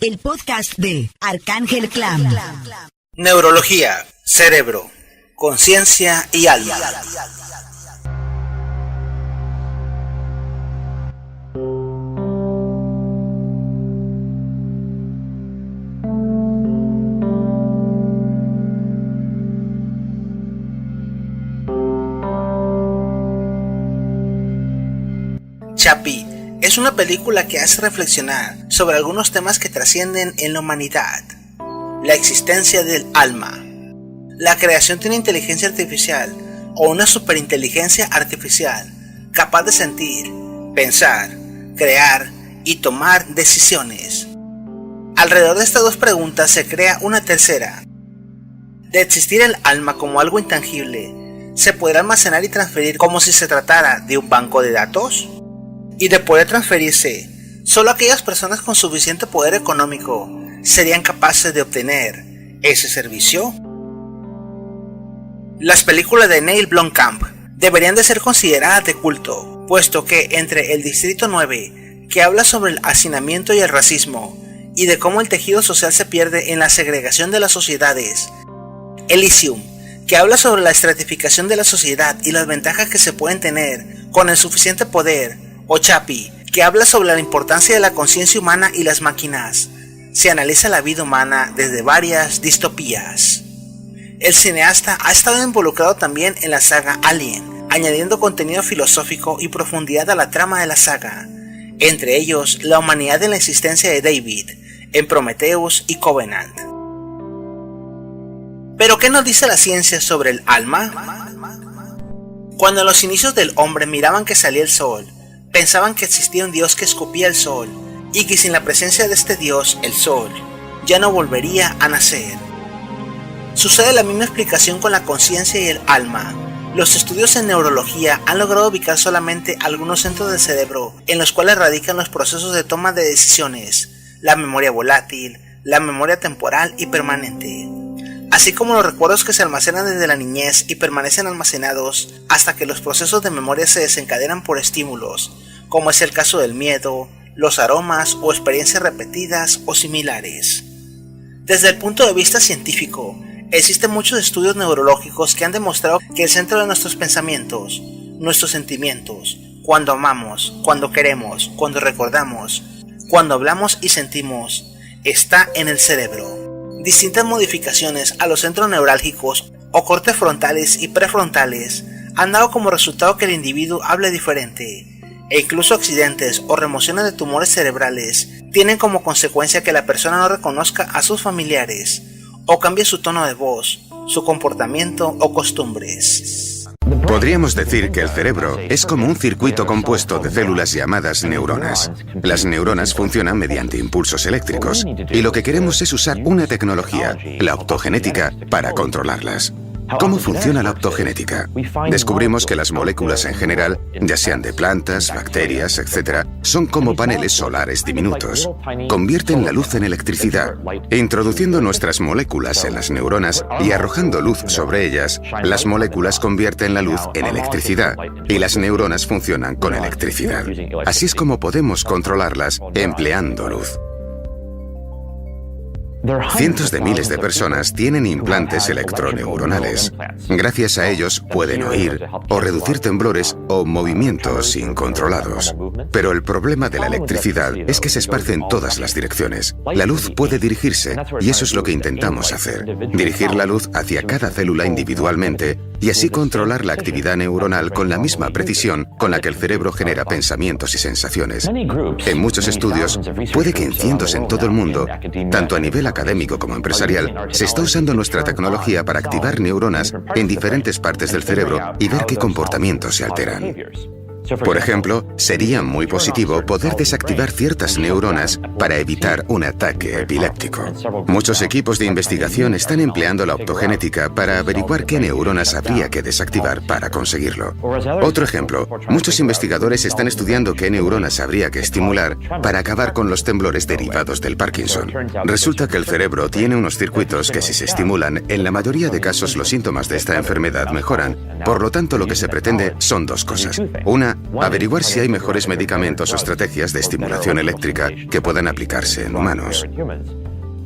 El podcast de Arcángel Clam. Neurología, cerebro, conciencia y alma. Chappie es una película que hace reflexionar sobre algunos temas que trascienden en la humanidad. La existencia del alma, la creación de una inteligencia artificial o una superinteligencia artificial capaz de sentir, pensar, crear y tomar decisiones. Alrededor de estas dos preguntas se crea una tercera. De existir el alma como algo intangible, ¿se podrá almacenar y transferir como si se tratara de un banco de datos? Y de poder transferirse, solo aquellas personas con suficiente poder económico serían capaces de obtener ese servicio. Las películas de Neil Blomkamp deberían de ser consideradas de culto, puesto que entre el Distrito 9, que habla sobre el hacinamiento y el racismo, y de cómo el tejido social se pierde en la segregación de las sociedades, Elysium, que habla sobre la estratificación de la sociedad y las ventajas que se pueden tener con el suficiente poder, o Chappie, que habla sobre la importancia de la conciencia humana y las máquinas, se analiza la vida humana desde varias distopías. El cineasta ha estado involucrado también en la saga Alien, añadiendo contenido filosófico y profundidad a la trama de la saga, entre ellos la humanidad en la existencia de David, en Prometheus y Covenant. ¿Pero qué nos dice la ciencia sobre el alma? Cuando en los inicios del hombre miraban que salía el sol, pensaban que existía un dios que escupía el sol y que sin la presencia de este dios, el sol, ya no volvería a nacer. Sucede la misma explicación con la conciencia y el alma. Los estudios en neurología han logrado ubicar solamente algunos centros del cerebro en los cuales radican los procesos de toma de decisiones, la memoria volátil, la memoria temporal y permanente, así como los recuerdos que se almacenan desde la niñez y permanecen almacenados hasta que los procesos de memoria se desencadenan por estímulos, como es el caso del miedo, los aromas o experiencias repetidas o similares. Desde el punto de vista científico, existen muchos estudios neurológicos que han demostrado que el centro de nuestros pensamientos, nuestros sentimientos, cuando amamos, cuando queremos, cuando recordamos, cuando hablamos y sentimos, está en el cerebro. Distintas modificaciones a los centros neurálgicos o cortes frontales y prefrontales han dado como resultado que el individuo hable diferente, e incluso accidentes o remociones de tumores cerebrales tienen como consecuencia que la persona no reconozca a sus familiares o cambie su tono de voz, su comportamiento o costumbres. Podríamos decir que el cerebro es como un circuito compuesto de células llamadas neuronas. Las neuronas funcionan mediante impulsos eléctricos y lo que queremos es usar una tecnología, la optogenética, para controlarlas. ¿Cómo funciona la optogenética? Descubrimos que las moléculas en general, ya sean de plantas, bacterias, etc., son como paneles solares diminutos. Convierten la luz en electricidad. Introduciendo nuestras moléculas en las neuronas y arrojando luz sobre ellas, las moléculas convierten la luz en electricidad y las neuronas funcionan con electricidad. Así es como podemos controlarlas empleando luz. Cientos de miles de personas tienen implantes electroneuronales. Gracias a ellos pueden oír o reducir temblores o movimientos incontrolados. Pero el problema de la electricidad es que se esparce en todas las direcciones. La luz puede dirigirse y eso es lo que intentamos hacer. Dirigir la luz hacia cada célula individualmente y así controlar la actividad neuronal con la misma precisión con la que el cerebro genera pensamientos y sensaciones. En muchos estudios, puede que en cientos en todo el mundo, tanto a nivel académico como empresarial, se está usando nuestra tecnología para activar neuronas en diferentes partes del cerebro y ver qué comportamientos se alteran. Por ejemplo, sería muy positivo poder desactivar ciertas neuronas para evitar un ataque epiléptico. Muchos equipos de investigación están empleando la optogenética para averiguar qué neuronas habría que desactivar para conseguirlo. Otro ejemplo, muchos investigadores están estudiando qué neuronas habría que estimular para acabar con los temblores derivados del Parkinson. Resulta que el cerebro tiene unos circuitos que si se estimulan, en la mayoría de casos los síntomas de esta enfermedad mejoran. Por lo tanto, lo que se pretende son dos cosas. Una, averiguar si hay mejores medicamentos o estrategias de estimulación eléctrica que puedan aplicarse en humanos.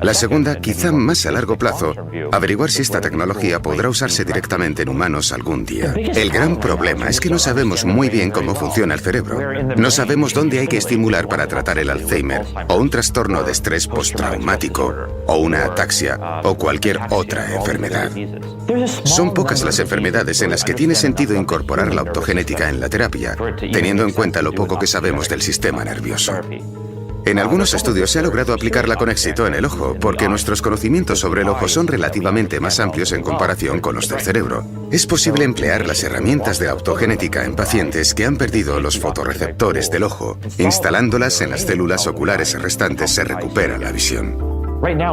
La segunda, quizá más a largo plazo, averiguar si esta tecnología podrá usarse directamente en humanos algún día. El gran problema es que no sabemos muy bien cómo funciona el cerebro. No sabemos dónde hay que estimular para tratar el Alzheimer, o un trastorno de estrés postraumático, o una ataxia, o cualquier otra enfermedad. Son pocas las enfermedades en las que tiene sentido incorporar la optogenética en la terapia, teniendo en cuenta lo poco que sabemos del sistema nervioso. En algunos estudios se ha logrado aplicarla con éxito en el ojo, porque nuestros conocimientos sobre el ojo son relativamente más amplios en comparación con los del cerebro. Es posible emplear las herramientas de la optogenética en pacientes que han perdido los fotorreceptores del ojo. Instalándolas en las células oculares restantes se recupera la visión.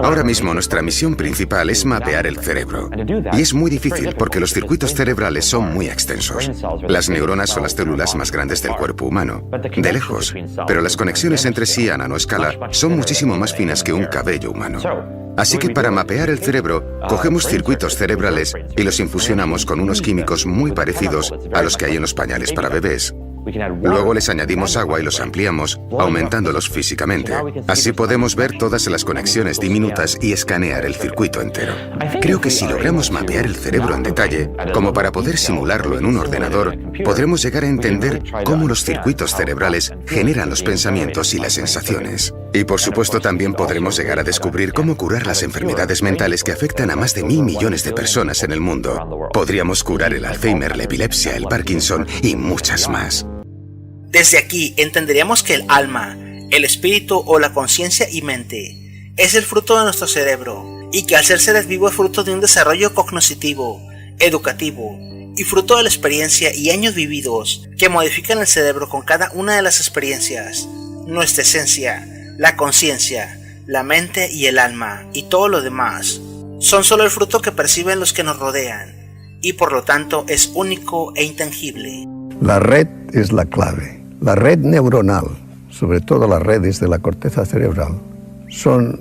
Ahora mismo nuestra misión principal es mapear el cerebro. Y es muy difícil porque los circuitos cerebrales son muy extensos. Las neuronas son las células más grandes del cuerpo humano, de lejos, pero las conexiones entre sí a nanoescala son muchísimo más finas que un cabello humano. Así que para mapear el cerebro, cogemos circuitos cerebrales y los infusionamos con unos químicos muy parecidos a los que hay en los pañales para bebés. Luego les añadimos agua y los ampliamos, aumentándolos físicamente. Así podemos ver todas las conexiones diminutas y escanear el circuito entero. Creo que si logramos mapear el cerebro en detalle, como para poder simularlo en un ordenador, podremos llegar a entender cómo los circuitos cerebrales generan los pensamientos y las sensaciones. Y por supuesto también podremos llegar a descubrir cómo curar las enfermedades mentales que afectan a más de 1.000 millones de personas en el mundo. Podríamos curar el Alzheimer, la epilepsia, el Parkinson y muchas más. Desde aquí entenderíamos que el alma, el espíritu o la conciencia y mente es el fruto de nuestro cerebro, y que al ser seres vivos es fruto de un desarrollo cognoscitivo, educativo y fruto de la experiencia y años vividos que modifican el cerebro con cada una de las experiencias. Nuestra esencia, la conciencia, la mente y el alma y todo lo demás son solo el fruto que perciben los que nos rodean, y por lo tanto es único e intangible. La red es la clave. La red neuronal, sobre todo las redes de la corteza cerebral, son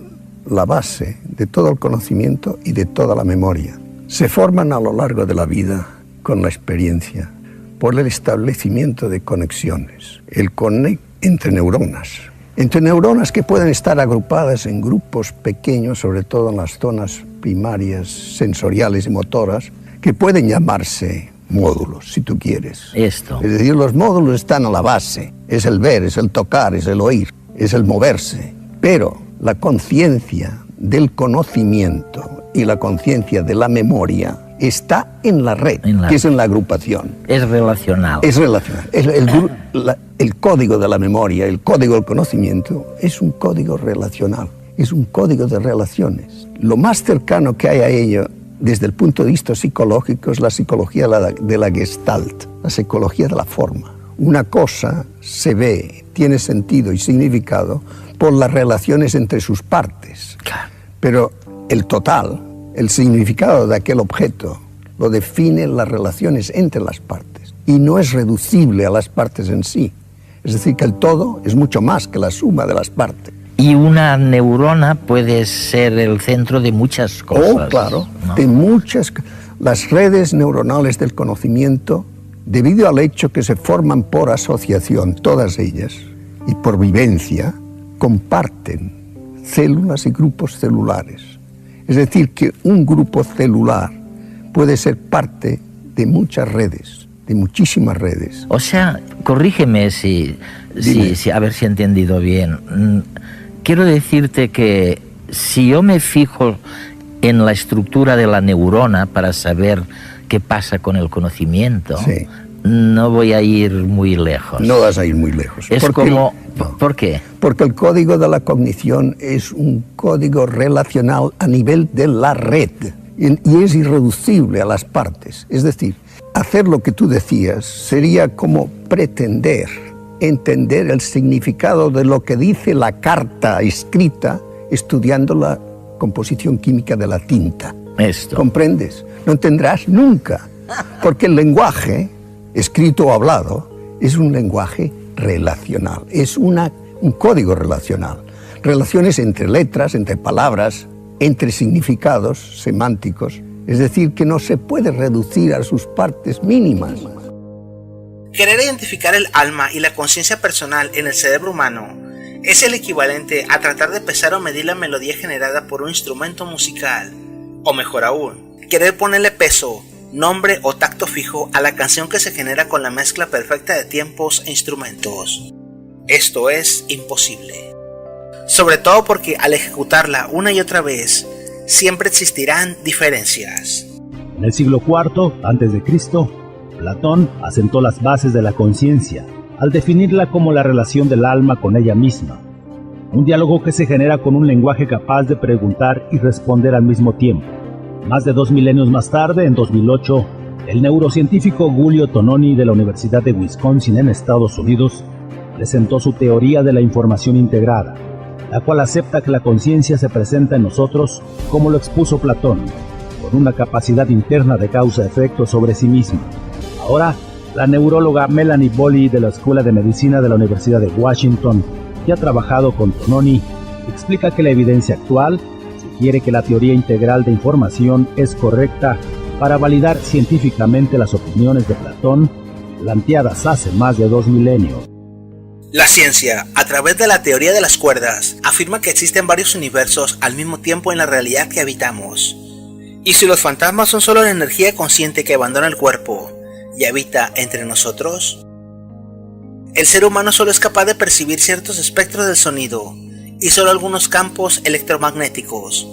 la base de todo el conocimiento y de toda la memoria. Se forman a lo largo de la vida con la experiencia, por el establecimiento de conexiones, entre neuronas que pueden estar agrupadas en grupos pequeños, sobre todo en las zonas primarias, sensoriales y motoras, que pueden llamarse módulos, si tú quieres. Es decir, los módulos están a la base. Es el ver, es el tocar, es el oír, es el moverse. Pero la conciencia del conocimiento y la conciencia de la memoria está en la red, que es en la agrupación. Es relacional. Es relacional. El código de la memoria, el código del conocimiento, es un código relacional. Es un código de relaciones. Lo más cercano que hay a ello desde el punto de vista psicológico es la psicología de la Gestalt, la psicología de la forma. Una cosa se ve, tiene sentido y significado por las relaciones entre sus partes. Pero el total, el significado de aquel objeto, lo definen las relaciones entre las partes. Y no es reducible a las partes en sí. Es decir, que el todo es mucho más que la suma de las partes. Y una neurona puede ser el centro de muchas cosas. Oh, claro, ¿no? De muchas. Las redes neuronales del conocimiento, debido al hecho que se forman por asociación, todas ellas, y por vivencia, comparten células y grupos celulares. Es decir, que un grupo celular puede ser parte de muchas redes, de muchísimas redes. O sea, corrígeme a ver si he entendido bien. Quiero decirte que si yo me fijo en la estructura de la neurona para saber qué pasa con el conocimiento, sí, no voy a ir muy lejos. No vas a ir muy lejos. ¿Por qué? Porque el código de la cognición es un código relacional a nivel de la red y es irreducible a las partes. Es decir, hacer lo que tú decías sería como pretender entender el significado de lo que dice la carta escrita estudiando la composición química de la tinta. ¿Comprendes? No entenderás nunca, porque el lenguaje, escrito o hablado, es un lenguaje relacional, es un código relacional. Relaciones entre letras, entre palabras, entre significados semánticos, es decir, que no se puede reducir a sus partes mínimas. Querer identificar el alma y la conciencia personal en el cerebro humano es el equivalente a tratar de pesar o medir la melodía generada por un instrumento musical, o mejor aún, querer ponerle peso, nombre o tacto fijo a la canción que se genera con la mezcla perfecta de tiempos e instrumentos. Esto es imposible. Sobre todo porque al ejecutarla una y otra vez, siempre existirán diferencias. En el siglo IV a.C., Platón asentó las bases de la conciencia al definirla como la relación del alma con ella misma. Un diálogo que se genera con un lenguaje capaz de preguntar y responder al mismo tiempo. Más de 2 milenios más tarde, en 2008, el neurocientífico Giulio Tononi de la Universidad de Wisconsin en Estados Unidos presentó su teoría de la información integrada, la cual acepta que la conciencia se presenta en nosotros como lo expuso Platón, con una capacidad interna de causa-efecto sobre sí misma. Ahora, la neuróloga Melanie Bolle de la Escuela de Medicina de la Universidad de Washington, que ha trabajado con Tononi, explica que la evidencia actual sugiere que la teoría integral de información es correcta para validar científicamente las opiniones de Platón, planteadas hace más de 2 milenios. La ciencia, a través de la teoría de las cuerdas, afirma que existen varios universos al mismo tiempo en la realidad que habitamos. ¿Y si los fantasmas son solo la energía consciente que abandona el cuerpo y habita entre nosotros? El ser humano solo es capaz de percibir ciertos espectros del sonido y solo algunos campos electromagnéticos.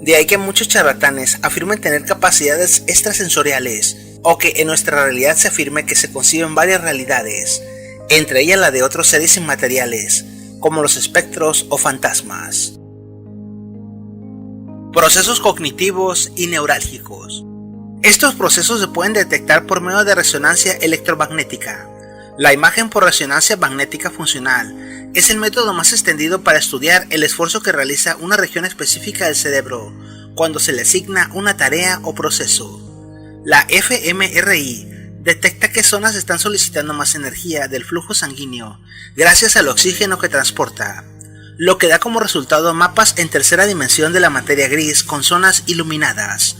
De ahí que muchos charlatanes afirmen tener capacidades extrasensoriales, o que en nuestra realidad se afirme que se conciben varias realidades, entre ellas la de otros seres inmateriales, como los espectros o fantasmas. Procesos cognitivos y neurálgicos. Estos procesos se pueden detectar por medio de resonancia electromagnética. La imagen por resonancia magnética funcional es el método más extendido para estudiar el esfuerzo que realiza una región específica del cerebro cuando se le asigna una tarea o proceso. La fMRI detecta qué zonas están solicitando más energía del flujo sanguíneo gracias al oxígeno que transporta, lo que da como resultado mapas en tercera dimensión de la materia gris con zonas iluminadas.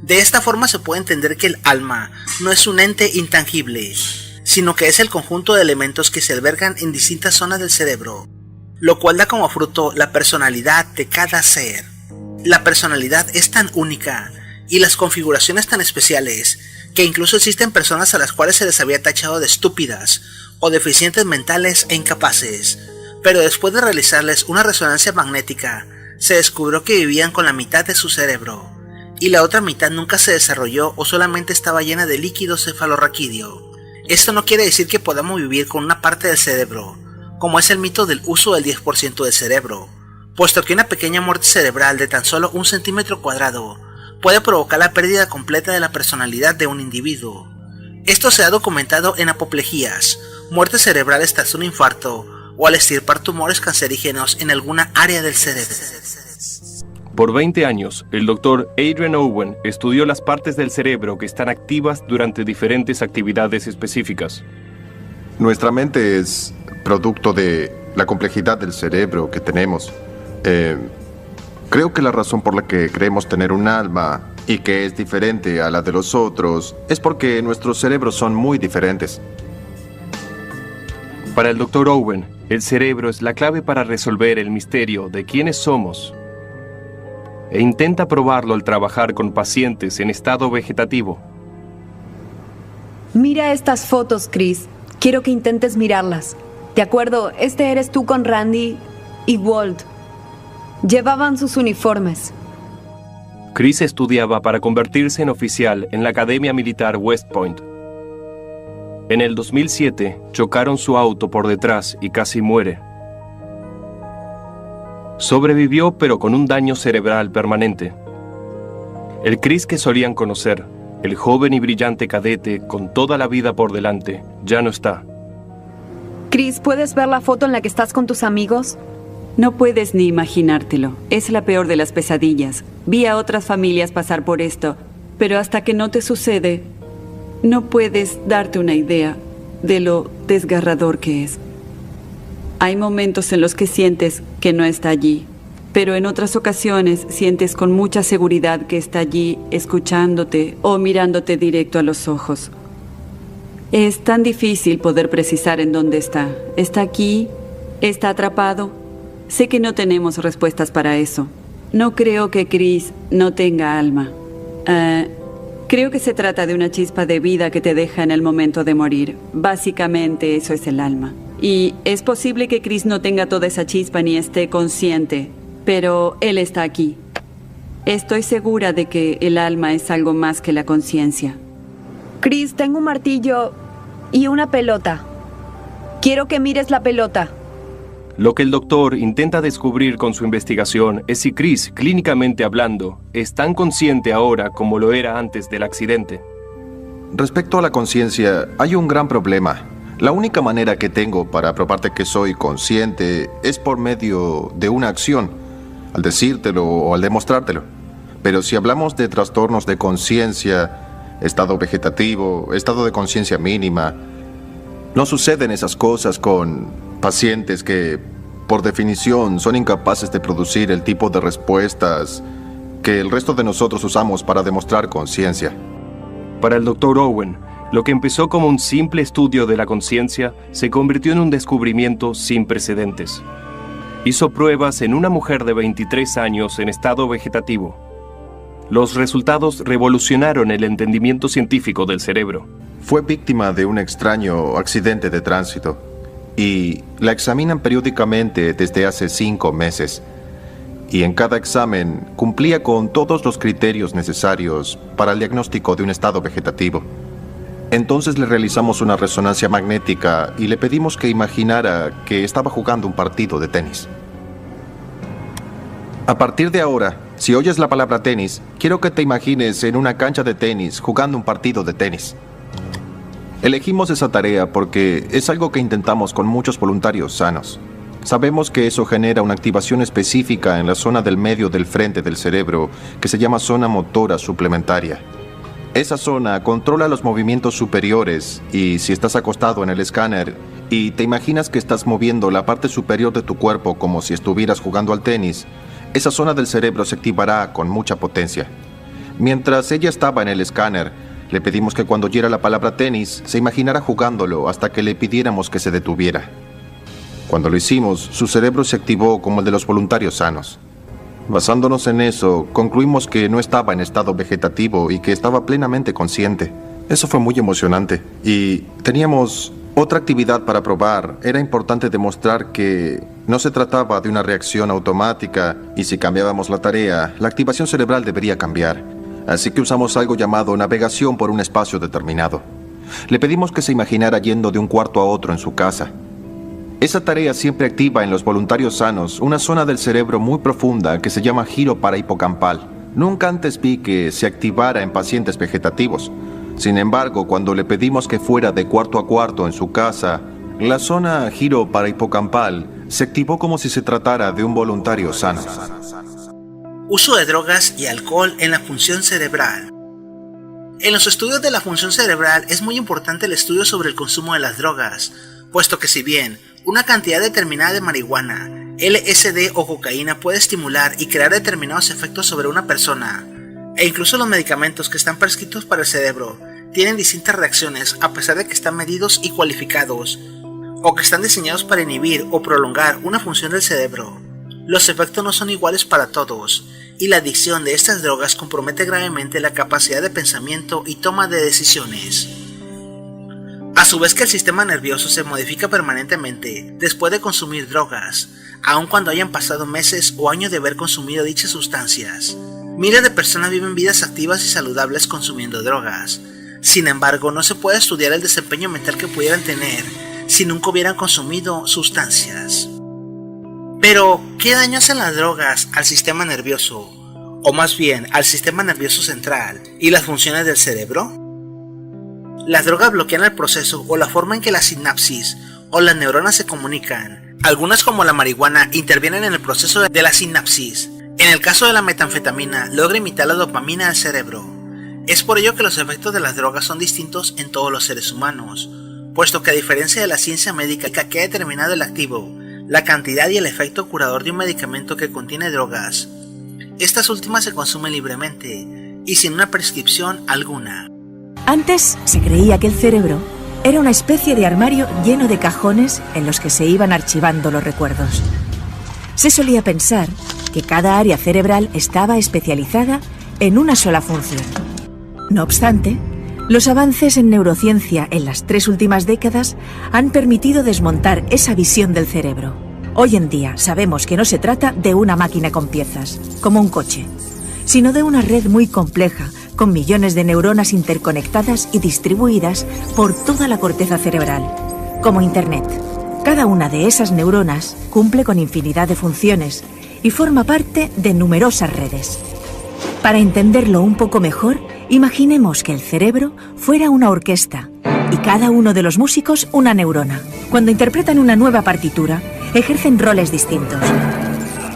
De esta forma se puede entender que el alma no es un ente intangible, sino que es el conjunto de elementos que se albergan en distintas zonas del cerebro, lo cual da como fruto la personalidad de cada ser. La personalidad es tan única y las configuraciones tan especiales que incluso existen personas a las cuales se les había tachado de estúpidas o deficientes mentales e incapaces, pero después de realizarles una resonancia magnética, se descubrió que vivían con la mitad de su cerebro, y la otra mitad nunca se desarrolló o solamente estaba llena de líquido cefalorraquídeo. Esto no quiere decir que podamos vivir con una parte del cerebro, como es el mito del uso del 10% del cerebro, puesto que una pequeña muerte cerebral de tan solo 1 centímetro cuadrado puede provocar la pérdida completa de la personalidad de un individuo. Esto se ha documentado en apoplejías, muertes cerebrales tras un infarto o al extirpar tumores cancerígenos en alguna área del cerebro. Por 20 años, el Dr. Adrian Owen estudió las partes del cerebro que están activas durante diferentes actividades específicas. Nuestra mente es producto de la complejidad del cerebro que tenemos. Creo que la razón por la que creemos tener un alma y que es diferente a la de los otros es porque nuestros cerebros son muy diferentes. Para el Dr. Owen, el cerebro es la clave para resolver el misterio de quiénes somos e intenta probarlo al trabajar con pacientes en estado vegetativo. Mira estas fotos, Chris. Quiero que intentes mirarlas. De acuerdo, este eres tú con Randy y Walt. Llevaban sus uniformes. Chris estudiaba para convertirse en oficial en la Academia Militar West Point. En el 2007, chocaron su auto por detrás y casi muere. Sobrevivió, pero con un daño cerebral permanente. El Chris que solían conocer, el joven y brillante cadete con toda la vida por delante, ya no está. Chris, ¿puedes ver la foto en la que estás con tus amigos? No puedes ni imaginártelo. Es la peor de las pesadillas. Vi a otras familias pasar por esto, pero hasta que no te sucede, no puedes darte una idea de lo desgarrador que es. Hay momentos en los que sientes que no está allí, pero en otras ocasiones sientes con mucha seguridad que está allí escuchándote o mirándote directo a los ojos. Es tan difícil poder precisar en dónde está. ¿Está aquí? ¿Está atrapado? Sé que no tenemos respuestas para eso. No creo que Chris no tenga alma. Creo que se trata de una chispa de vida que te deja en el momento de morir. Básicamente eso es el alma. Y es posible que Chris no tenga toda esa chispa ni esté consciente, pero él está aquí. Estoy segura de que el alma es algo más que la conciencia. Chris, tengo un martillo y una pelota. Quiero que mires la pelota. Lo que el doctor intenta descubrir con su investigación es si Chris, clínicamente hablando, es tan consciente ahora como lo era antes del accidente. Respecto a la conciencia, hay un gran problema. La única manera que tengo para probarte que soy consciente es por medio de una acción, al decírtelo o al demostrártelo. Pero si hablamos de trastornos de conciencia, estado vegetativo, estado de conciencia mínima, no suceden esas cosas con pacientes que, por definición, son incapaces de producir el tipo de respuestas que el resto de nosotros usamos para demostrar conciencia. Para el Dr. Owen, lo que empezó como un simple estudio de la conciencia se convirtió en un descubrimiento sin precedentes. Hizo pruebas en una mujer de 23 años en estado vegetativo. Los resultados revolucionaron el entendimiento científico del cerebro. Fue víctima de un extraño accidente de tránsito y la examinan periódicamente desde hace 5 meses. Y en cada examen cumplía con todos los criterios necesarios para el diagnóstico de un estado vegetativo. Entonces le realizamos una resonancia magnética y le pedimos que imaginara que estaba jugando un partido de tenis. A partir de ahora, si oyes la palabra tenis, quiero que te imagines en una cancha de tenis jugando un partido de tenis. Elegimos esa tarea porque es algo que intentamos con muchos voluntarios sanos. Sabemos que eso genera una activación específica en la zona del medio del frente del cerebro que se llama zona motora suplementaria. Esa zona controla los movimientos superiores y si estás acostado en el escáner y te imaginas que estás moviendo la parte superior de tu cuerpo como si estuvieras jugando al tenis, esa zona del cerebro se activará con mucha potencia. Mientras ella estaba en el escáner, le pedimos que cuando oyera la palabra tenis, se imaginara jugándolo hasta que le pidiéramos que se detuviera. Cuando lo hicimos, su cerebro se activó como el de los voluntarios sanos. Basándonos en eso, concluimos que no estaba en estado vegetativo y que estaba plenamente consciente. Eso fue muy emocionante. Y teníamos otra actividad para probar. Era importante demostrar que no se trataba de una reacción automática y si cambiábamos la tarea, la activación cerebral debería cambiar. Así que usamos algo llamado navegación por un espacio determinado. Le pedimos que se imaginara yendo de un cuarto a otro en su casa. Esa tarea siempre activa en los voluntarios sanos una zona del cerebro muy profunda que se llama giro parahipocampal. Nunca antes vi que se activara en pacientes vegetativos. Sin embargo, cuando le pedimos que fuera de cuarto a cuarto en su casa, la zona giro parahipocampal se activó como si se tratara de un voluntario sano. Uso de drogas y alcohol en la función cerebral. En los estudios de la función cerebral es muy importante el estudio sobre el consumo de las drogas, puesto que si bien una cantidad determinada de marihuana, LSD o cocaína puede estimular y crear determinados efectos sobre una persona, e incluso los medicamentos que están prescritos para el cerebro tienen distintas reacciones a pesar de que están medidos y cualificados, o que están diseñados para inhibir o prolongar una función del cerebro. Los efectos no son iguales para todos, y la adicción de estas drogas compromete gravemente la capacidad de pensamiento y toma de decisiones. A su vez que el sistema nervioso se modifica permanentemente después de consumir drogas, aun cuando hayan pasado meses o años de haber consumido dichas sustancias. Miles de personas viven vidas activas y saludables consumiendo drogas. Sin embargo, no se puede estudiar el desempeño mental que pudieran tener si nunca hubieran consumido sustancias. Pero, ¿qué daño hacen las drogas al sistema nervioso? O más bien, al sistema nervioso central y las funciones del cerebro? Las drogas bloquean el proceso o la forma en que la sinapsis o las neuronas se comunican. Algunas, como la marihuana, intervienen en el proceso de la sinapsis. En el caso de la metanfetamina, logra imitar la dopamina del cerebro. Es por ello que los efectos de las drogas son distintos en todos los seres humanos, puesto que a diferencia de la ciencia médica que ha determinado el activo, la cantidad y el efecto curador de un medicamento que contiene drogas, estas últimas se consumen libremente y sin una prescripción alguna. Antes se creía que el cerebro Era una especie de armario lleno de cajones en los que se iban archivando los recuerdos. Se solía pensar que cada área cerebral estaba especializada en una sola función. No obstante, los avances en neurociencia en las 3 últimas décadas han permitido desmontar esa visión del cerebro. Hoy en día sabemos que no se trata de una máquina con piezas, como un coche, sino de una red muy compleja, con millones de neuronas interconectadas y distribuidas por toda la corteza cerebral, como Internet. Cada una de esas neuronas cumple con infinidad de funciones y forma parte de numerosas redes. Para entenderlo un poco mejor, imaginemos que el cerebro fuera una orquesta y cada uno de los músicos una neurona. Cuando interpretan una nueva partitura, ejercen roles distintos.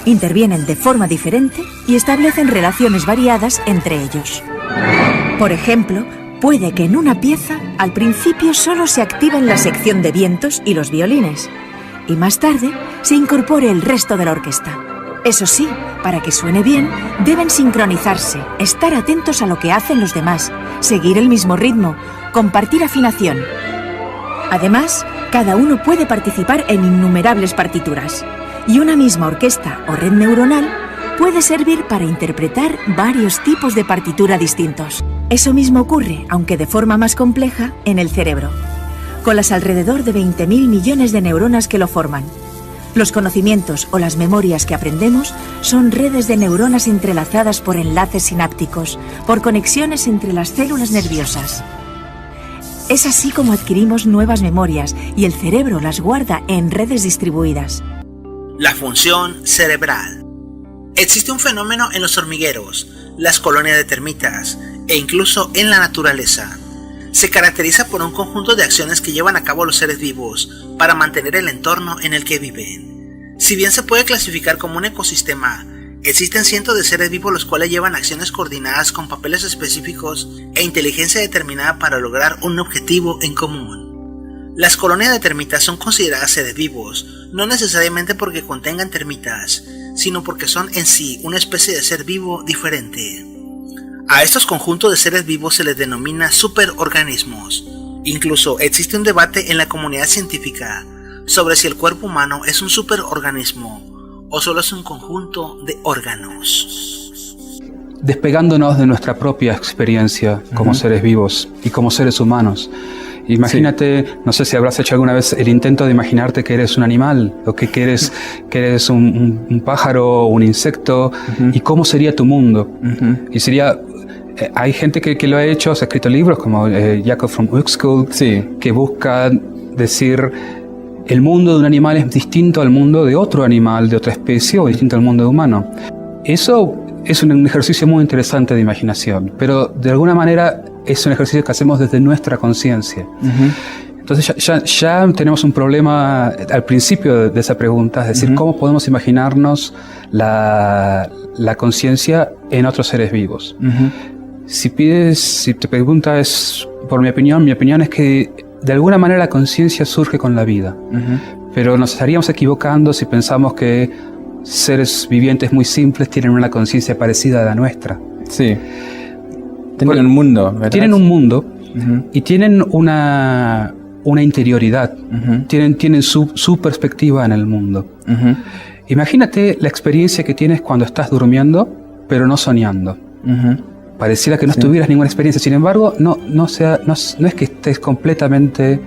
Intervienen de forma diferente y establecen relaciones variadas entre ellos. Por ejemplo, puede que en una pieza al principio solo se activen la sección de vientos y los violines, y más tarde se incorpore el resto de la orquesta. Eso sí, para que suene bien, deben sincronizarse, estar atentos a lo que hacen los demás, seguir el mismo ritmo, compartir afinación. Además, cada uno puede participar en innumerables partituras, y una misma orquesta o red neuronal puede servir para interpretar varios tipos de partitura distintos. Eso mismo ocurre, aunque de forma más compleja, en el cerebro, con las alrededor de 20.000 millones de neuronas que lo forman. Los conocimientos o las memorias que aprendemos son redes de neuronas entrelazadas por enlaces sinápticos, por conexiones entre las células nerviosas. Es así como adquirimos nuevas memorias y el cerebro las guarda en redes distribuidas. La función cerebral. Existe un fenómeno en los hormigueros, las colonias de termitas e incluso en la naturaleza. Se caracteriza por un conjunto de acciones que llevan a cabo los seres vivos para mantener el entorno en el que viven. Si bien se puede clasificar como un ecosistema, existen cientos de seres vivos los cuales llevan acciones coordinadas con papeles específicos e inteligencia determinada para lograr un objetivo en común. Las colonias de termitas son consideradas seres vivos, no necesariamente porque contengan termitas, sino porque son en sí una especie de ser vivo diferente. A estos conjuntos de seres vivos se les denomina superorganismos. Incluso existe un debate en la comunidad científica sobre si el cuerpo humano es un superorganismo o solo es un conjunto de órganos. Despegándonos de nuestra propia experiencia como seres vivos y como seres humanos, imagínate, no sé si habrás hecho alguna vez el intento de imaginarte que eres un animal o que eres un pájaro o un insecto, y cómo sería tu mundo. Y sería... hay gente que lo ha hecho, se ha escrito libros como Jacob von Uexküll, que busca decir el mundo de un animal es distinto al mundo de otro animal, de otra especie, o distinto al mundo humano. Eso es un ejercicio muy interesante de imaginación, pero de alguna manera es un ejercicio que hacemos desde nuestra conciencia. Entonces ya tenemos un problema al principio de esa pregunta, es decir, ¿cómo podemos imaginarnos la conciencia en otros seres vivos? Si te preguntas por mi opinión es que de alguna manera la conciencia surge con la vida, pero nos estaríamos equivocando si pensamos que seres vivientes muy simples tienen una conciencia parecida a la nuestra. Sí. Tienen un mundo, ¿verdad? Tienen un mundo y tienen una interioridad, tienen su perspectiva en el mundo. Imagínate la experiencia que tienes cuando estás durmiendo, pero no soñando. Pareciera que no tuvieras ninguna experiencia, sin embargo, no es que estés completamente,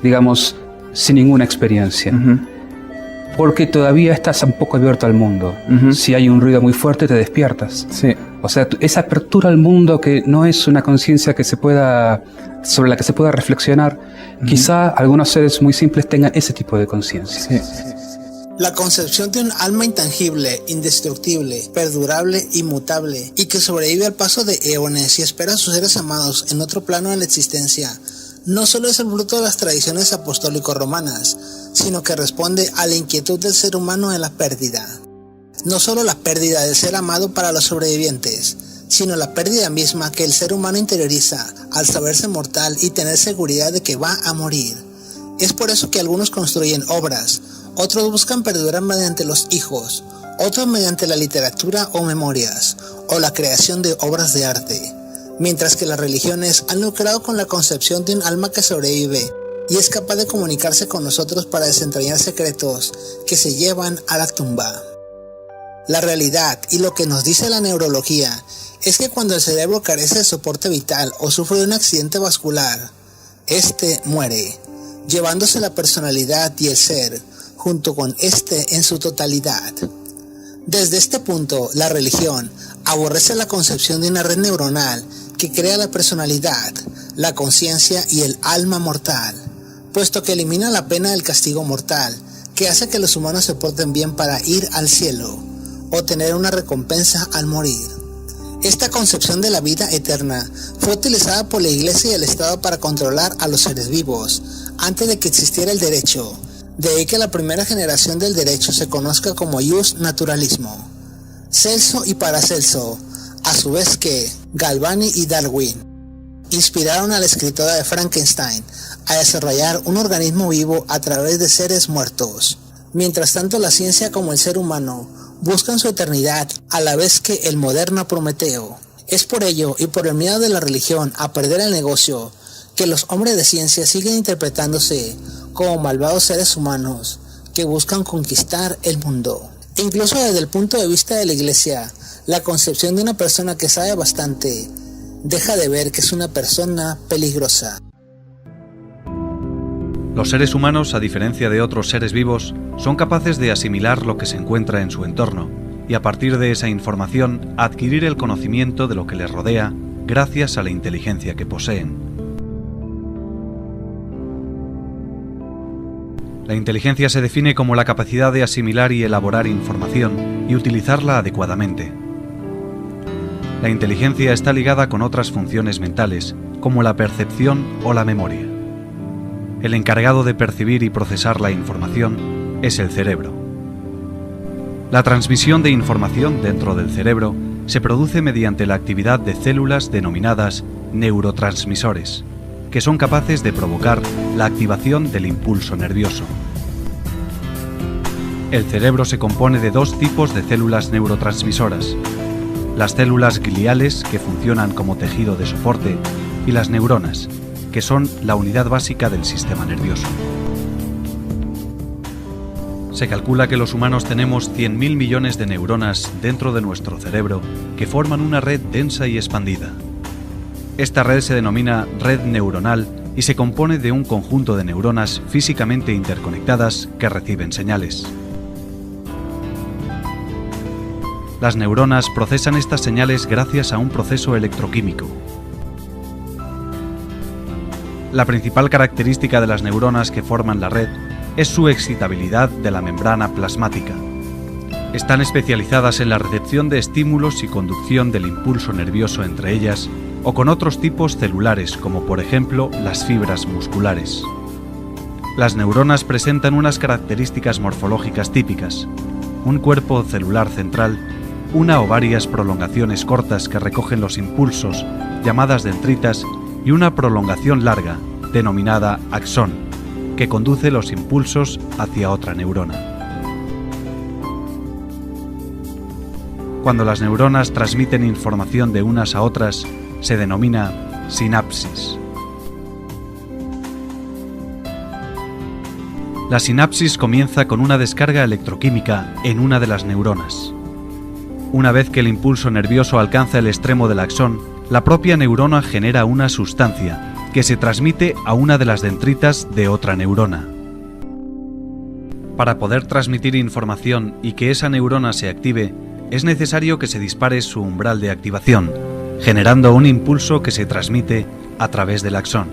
digamos, sin ninguna experiencia. Porque todavía estás un poco abierto al mundo. Si hay un ruido muy fuerte, te despiertas. O sea, esa apertura al mundo que no es una conciencia sobre la que se pueda reflexionar, quizá algunos seres muy simples tengan ese tipo de conciencia. La concepción de un alma intangible, indestructible, perdurable, inmutable y que sobrevive al paso de eones y espera a sus seres amados en otro plano de la existencia, no solo es el fruto de las tradiciones apostólico-romanas, sino que responde a la inquietud del ser humano en la pérdida. No solo la pérdida del ser amado para los sobrevivientes, sino la pérdida misma que el ser humano interioriza al saberse mortal y tener seguridad de que va a morir. Es por eso que algunos construyen obras, otros buscan perdurar mediante los hijos, otros mediante la literatura o memorias, o la creación de obras de arte. mientras que las religiones han lucrado con la concepción de un alma que sobrevive y es capaz de comunicarse con nosotros para desentrañar secretos que se llevan a la tumba. La realidad y lo que nos dice la neurología es que cuando el cerebro carece de soporte vital o sufre de un accidente vascular, este muere, llevándose la personalidad y el ser junto con este en su totalidad. Desde este punto, la religión aborrece la concepción de una red neuronal que crea la personalidad, la conciencia y el alma mortal, puesto que elimina la pena del castigo mortal, que hace que los humanos se porten bien para ir al cielo o tener una recompensa al morir. Esta concepción de la vida eterna fue utilizada por la Iglesia y el Estado para controlar a los seres vivos, antes de que existiera el derecho. De ahí que la primera generación del derecho se conozca como jus naturalismo. Celso y Paracelso, a su vez que Galvani y Darwin, inspiraron a la escritora de Frankenstein a desarrollar un organismo vivo a través de seres muertos. Mientras tanto, la ciencia como el ser humano buscan su eternidad a la vez que el moderno Prometeo. Es por ello y por el miedo de la religión a perder el negocio que los hombres de ciencia siguen interpretándose como malvados seres humanos que buscan conquistar el mundo. Incluso desde el punto de vista de la Iglesia, la concepción de una persona que sabe bastante deja de ver que es una persona peligrosa. Los seres humanos, a diferencia de otros seres vivos, son capaces de asimilar lo que se encuentra en su entorno y a partir de esa información adquirir el conocimiento de lo que les rodea gracias a la inteligencia que poseen. La inteligencia se define como la capacidad de asimilar y elaborar información y utilizarla adecuadamente. La inteligencia está ligada con otras funciones mentales, como la percepción o la memoria. El encargado de percibir y procesar la información es el cerebro. La transmisión de información dentro del cerebro se produce mediante la actividad de células denominadas neurotransmisores, que son capaces de provocar la activación del impulso nervioso. El cerebro se compone de dos tipos de células neurotransmisoras: las células gliales, que funcionan como tejido de soporte, y las neuronas, que son la unidad básica del sistema nervioso. Se calcula que los humanos tenemos 100.000 millones de neuronas dentro de nuestro cerebro que forman una red densa y expandida. Esta red se denomina red neuronal y se compone de un conjunto de neuronas físicamente interconectadas que reciben señales. Las neuronas procesan estas señales gracias a un proceso electroquímico. La principal característica de las neuronas que forman la red es su excitabilidad de la membrana plasmática. Están especializadas en la recepción de estímulos y conducción del impulso nervioso entre ellas o con otros tipos celulares, como por ejemplo las fibras musculares. Las neuronas presentan unas características morfológicas típicas: un cuerpo celular central, una o varias prolongaciones cortas que recogen los impulsos, llamadas dendritas, y una prolongación larga, denominada axón, que conduce los impulsos hacia otra neurona. Cuando las neuronas transmiten información de unas a otras, se denomina sinapsis. La sinapsis comienza con una descarga electroquímica en una de las neuronas. Una vez que el impulso nervioso alcanza el extremo del axón, la propia neurona genera una sustancia que se transmite a una de las dendritas de otra neurona. Para poder transmitir información y que esa neurona se active, es necesario que se dispare su umbral de activación, generando un impulso que se transmite a través del axón.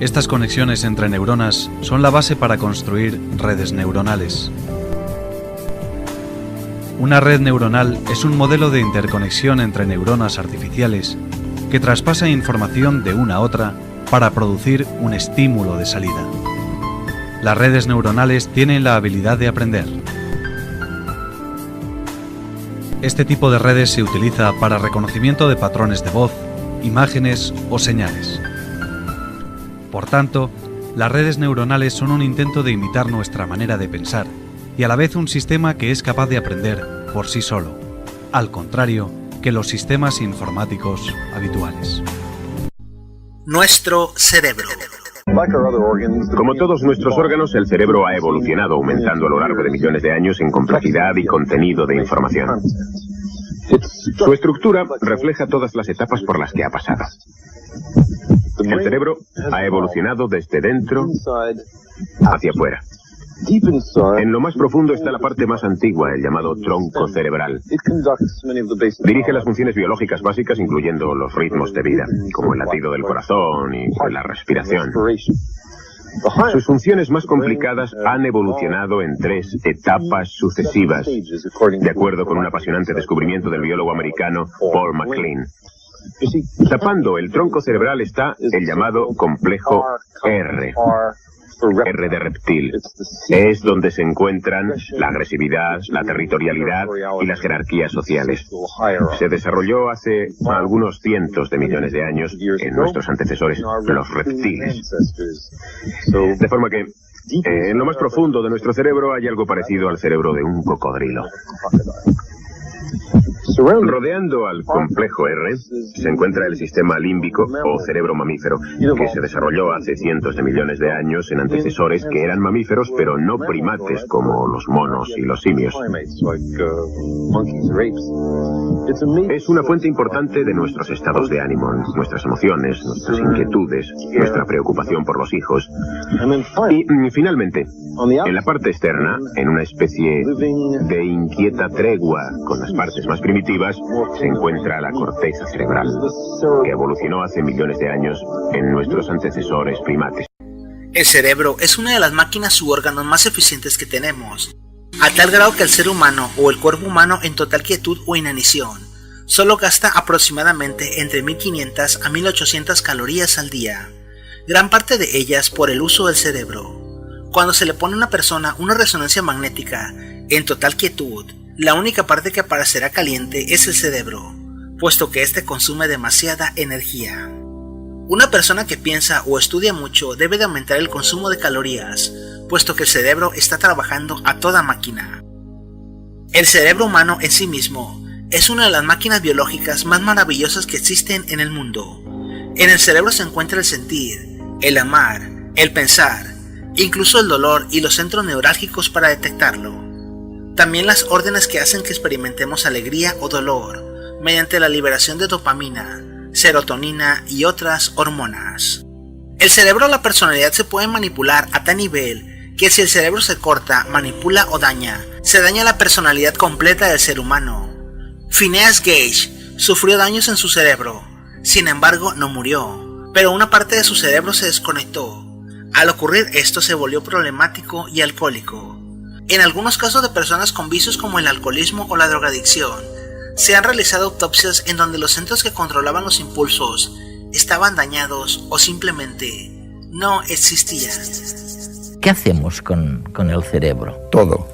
Estas conexiones entre neuronas son la base para construir redes neuronales. Una red neuronal es un modelo de interconexión entre neuronas artificiales que traspasa información de una a otra para producir un estímulo de salida. Las redes neuronales tienen la habilidad de aprender. Este tipo de redes se utiliza para reconocimiento de patrones de voz, imágenes o señales. Por tanto, las redes neuronales son un intento de imitar nuestra manera de pensar y a la vez un sistema que es capaz de aprender por sí solo, al contrario que los sistemas informáticos habituales. Nuestro cerebro. Como todos nuestros órganos, el cerebro ha evolucionado, aumentando a lo largo de millones de años en complejidad y contenido de información. Su estructura refleja todas las etapas por las que ha pasado. El cerebro ha evolucionado desde dentro hacia afuera. En lo más profundo está la parte más antigua, el llamado tronco cerebral. Dirige las funciones biológicas básicas, incluyendo los ritmos de vida, como el latido del corazón y la respiración. Sus funciones más complicadas han evolucionado en 3 etapas sucesivas, de acuerdo con un apasionante descubrimiento del biólogo americano Paul MacLean. Tapando el tronco cerebral está el llamado complejo R. R de reptil. Es donde se encuentran la agresividad, la territorialidad y las jerarquías sociales. Se desarrolló hace algunos cientos de millones de años en nuestros antecesores, los reptiles. De forma que en lo más profundo de nuestro cerebro hay algo parecido al cerebro de un cocodrilo. Rodeando al complejo R se encuentra el sistema límbico o cerebro mamífero, que se desarrolló hace cientos de millones de años en antecesores que eran mamíferos pero no primates como los monos y los simios. Es una fuente importante de nuestros estados de ánimo, nuestras emociones, nuestras inquietudes, nuestra preocupación por los hijos. Y finalmente, en la parte externa, en una especie de inquieta tregua con las partes más primitivas, se encuentra la corteza cerebral, que evolucionó hace millones de años en nuestros antecesores primates. El cerebro es una de las máquinas u órganos más eficientes que tenemos, a tal grado que el ser humano o el cuerpo humano en total quietud o inanición solo gasta aproximadamente entre 1500 a 1800 calorías al día, gran parte de ellas por el uso del cerebro. Cuando se le pone a una persona una resonancia magnética en total quietud, la única parte que aparecerá caliente es el cerebro, puesto que éste consume demasiada energía. Una persona que piensa o estudia mucho debe de aumentar el consumo de calorías, puesto que el cerebro está trabajando a toda máquina. El cerebro humano en sí mismo es una de las máquinas biológicas más maravillosas que existen en el mundo. En el cerebro se encuentra el sentir, el amar, el pensar, incluso el dolor y los centros neurálgicos para detectarlo. También las órdenes que hacen que experimentemos alegría o dolor, mediante la liberación de dopamina, serotonina y otras hormonas. El cerebro o la personalidad se puede manipular a tal nivel que si el cerebro se corta, manipula o daña, se daña la personalidad completa del ser humano. Phineas Gage sufrió daños en su cerebro, sin embargo no murió, pero una parte de su cerebro se desconectó. Al ocurrir esto se volvió problemático y alcohólico. En algunos casos de personas con vicios como el alcoholismo o la drogadicción, se han realizado autopsias en donde los centros que controlaban los impulsos estaban dañados o simplemente no existían. ¿Qué hacemos con el cerebro? Todo.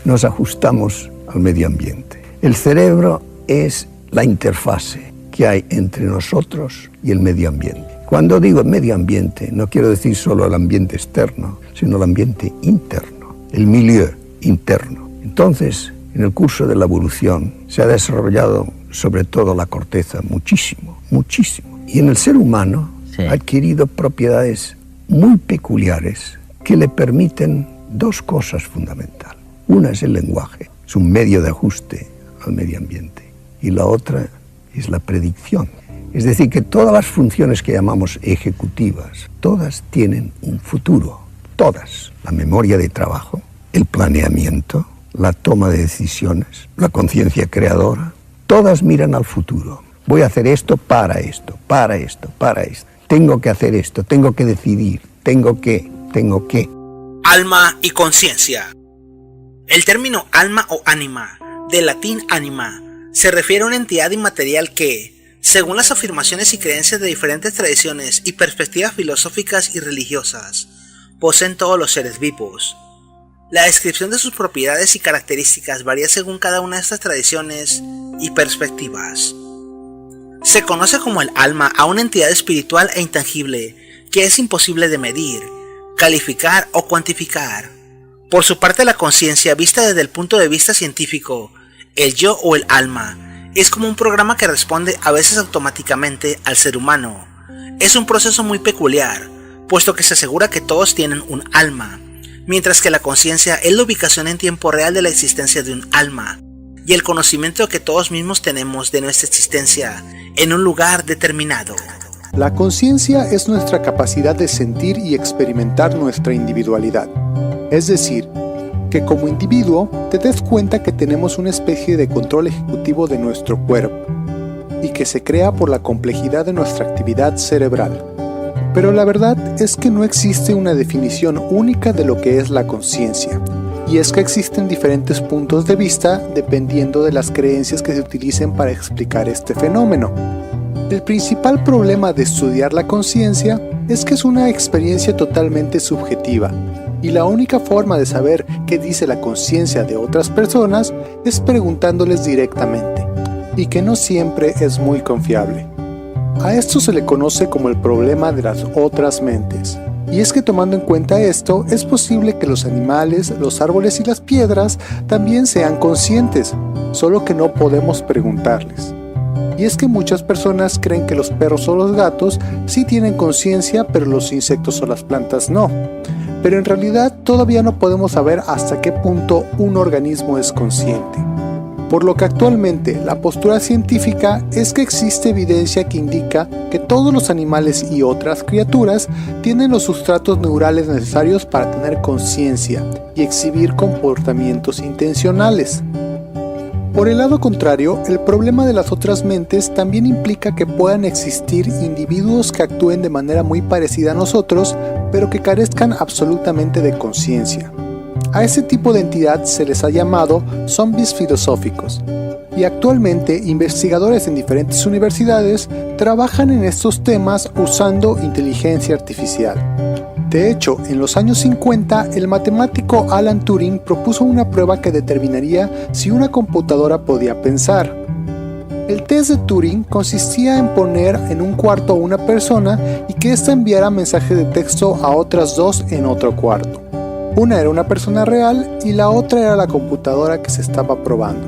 Nos ajustamos al medio ambiente. El cerebro es la interfase que hay entre nosotros y el medio ambiente. Cuando digo medio ambiente, no quiero decir solo el ambiente externo, sino el ambiente interno, el milieu interno. Entonces, en el curso de la evolución se ha desarrollado sobre todo la corteza muchísimo, muchísimo. Y en el ser humano ha adquirido propiedades muy peculiares que le permiten dos cosas fundamentales. Una es el lenguaje, es un medio de ajuste al medio ambiente. Y la otra es la predicción. Es decir, que todas las funciones que llamamos ejecutivas, todas tienen un futuro. Todas. La memoria de trabajo, el planeamiento, la toma de decisiones, la conciencia creadora, todas miran al futuro. Voy a hacer esto para esto, para esto, para esto. Tengo que hacer esto, tengo que decidir, tengo que. Alma y conciencia. El término alma o ánima, del latín anima, se refiere a una entidad inmaterial que, según las afirmaciones y creencias de diferentes tradiciones y perspectivas filosóficas y religiosas, poseen todos los seres vivos. La descripción de sus propiedades y características varía según cada una de estas tradiciones y perspectivas. Se conoce como el alma a una entidad espiritual e intangible que es imposible de medir, calificar o cuantificar. Por su parte, la conciencia, vista desde el punto de vista científico, el yo o el alma, es como un programa que responde a veces automáticamente al ser humano. Es un proceso muy peculiar, puesto que se asegura que todos tienen un alma, mientras que la conciencia es la ubicación en tiempo real de la existencia de un alma, y el conocimiento que todos mismos tenemos de nuestra existencia en un lugar determinado. La conciencia es nuestra capacidad de sentir y experimentar nuestra individualidad. Es decir, que como individuo te des cuenta que tenemos una especie de control ejecutivo de nuestro cuerpo y que se crea por la complejidad de nuestra actividad cerebral. Pero la verdad es que no existe una definición única de lo que es la conciencia, y es que existen diferentes puntos de vista dependiendo de las creencias que se utilicen para explicar este fenómeno. El principal problema de estudiar la conciencia es que es una experiencia totalmente subjetiva, y la única forma de saber qué dice la conciencia de otras personas es preguntándoles directamente, y que no siempre es muy confiable. A esto se le conoce como el problema de las otras mentes. Y es que tomando en cuenta esto, es posible que los animales, los árboles y las piedras también sean conscientes, solo que no podemos preguntarles. Y es que muchas personas creen que los perros o los gatos sí tienen conciencia, pero los insectos o las plantas no. Pero en realidad todavía no podemos saber hasta qué punto un organismo es consciente. Por lo que actualmente la postura científica es que existe evidencia que indica que todos los animales y otras criaturas tienen los sustratos neurales necesarios para tener conciencia y exhibir comportamientos intencionales. Por el lado contrario, el problema de las otras mentes también implica que puedan existir individuos que actúen de manera muy parecida a nosotros, pero que carezcan absolutamente de conciencia. A ese tipo de entidad se les ha llamado zombies filosóficos, y actualmente investigadores en diferentes universidades trabajan en estos temas usando inteligencia artificial. De hecho, en los años 50, el matemático Alan Turing propuso una prueba que determinaría si una computadora podía pensar. El test de Turing consistía en poner en un cuarto a una persona y que ésta enviara mensaje de texto a otras dos en otro cuarto. Una era una persona real y la otra era la computadora que se estaba probando.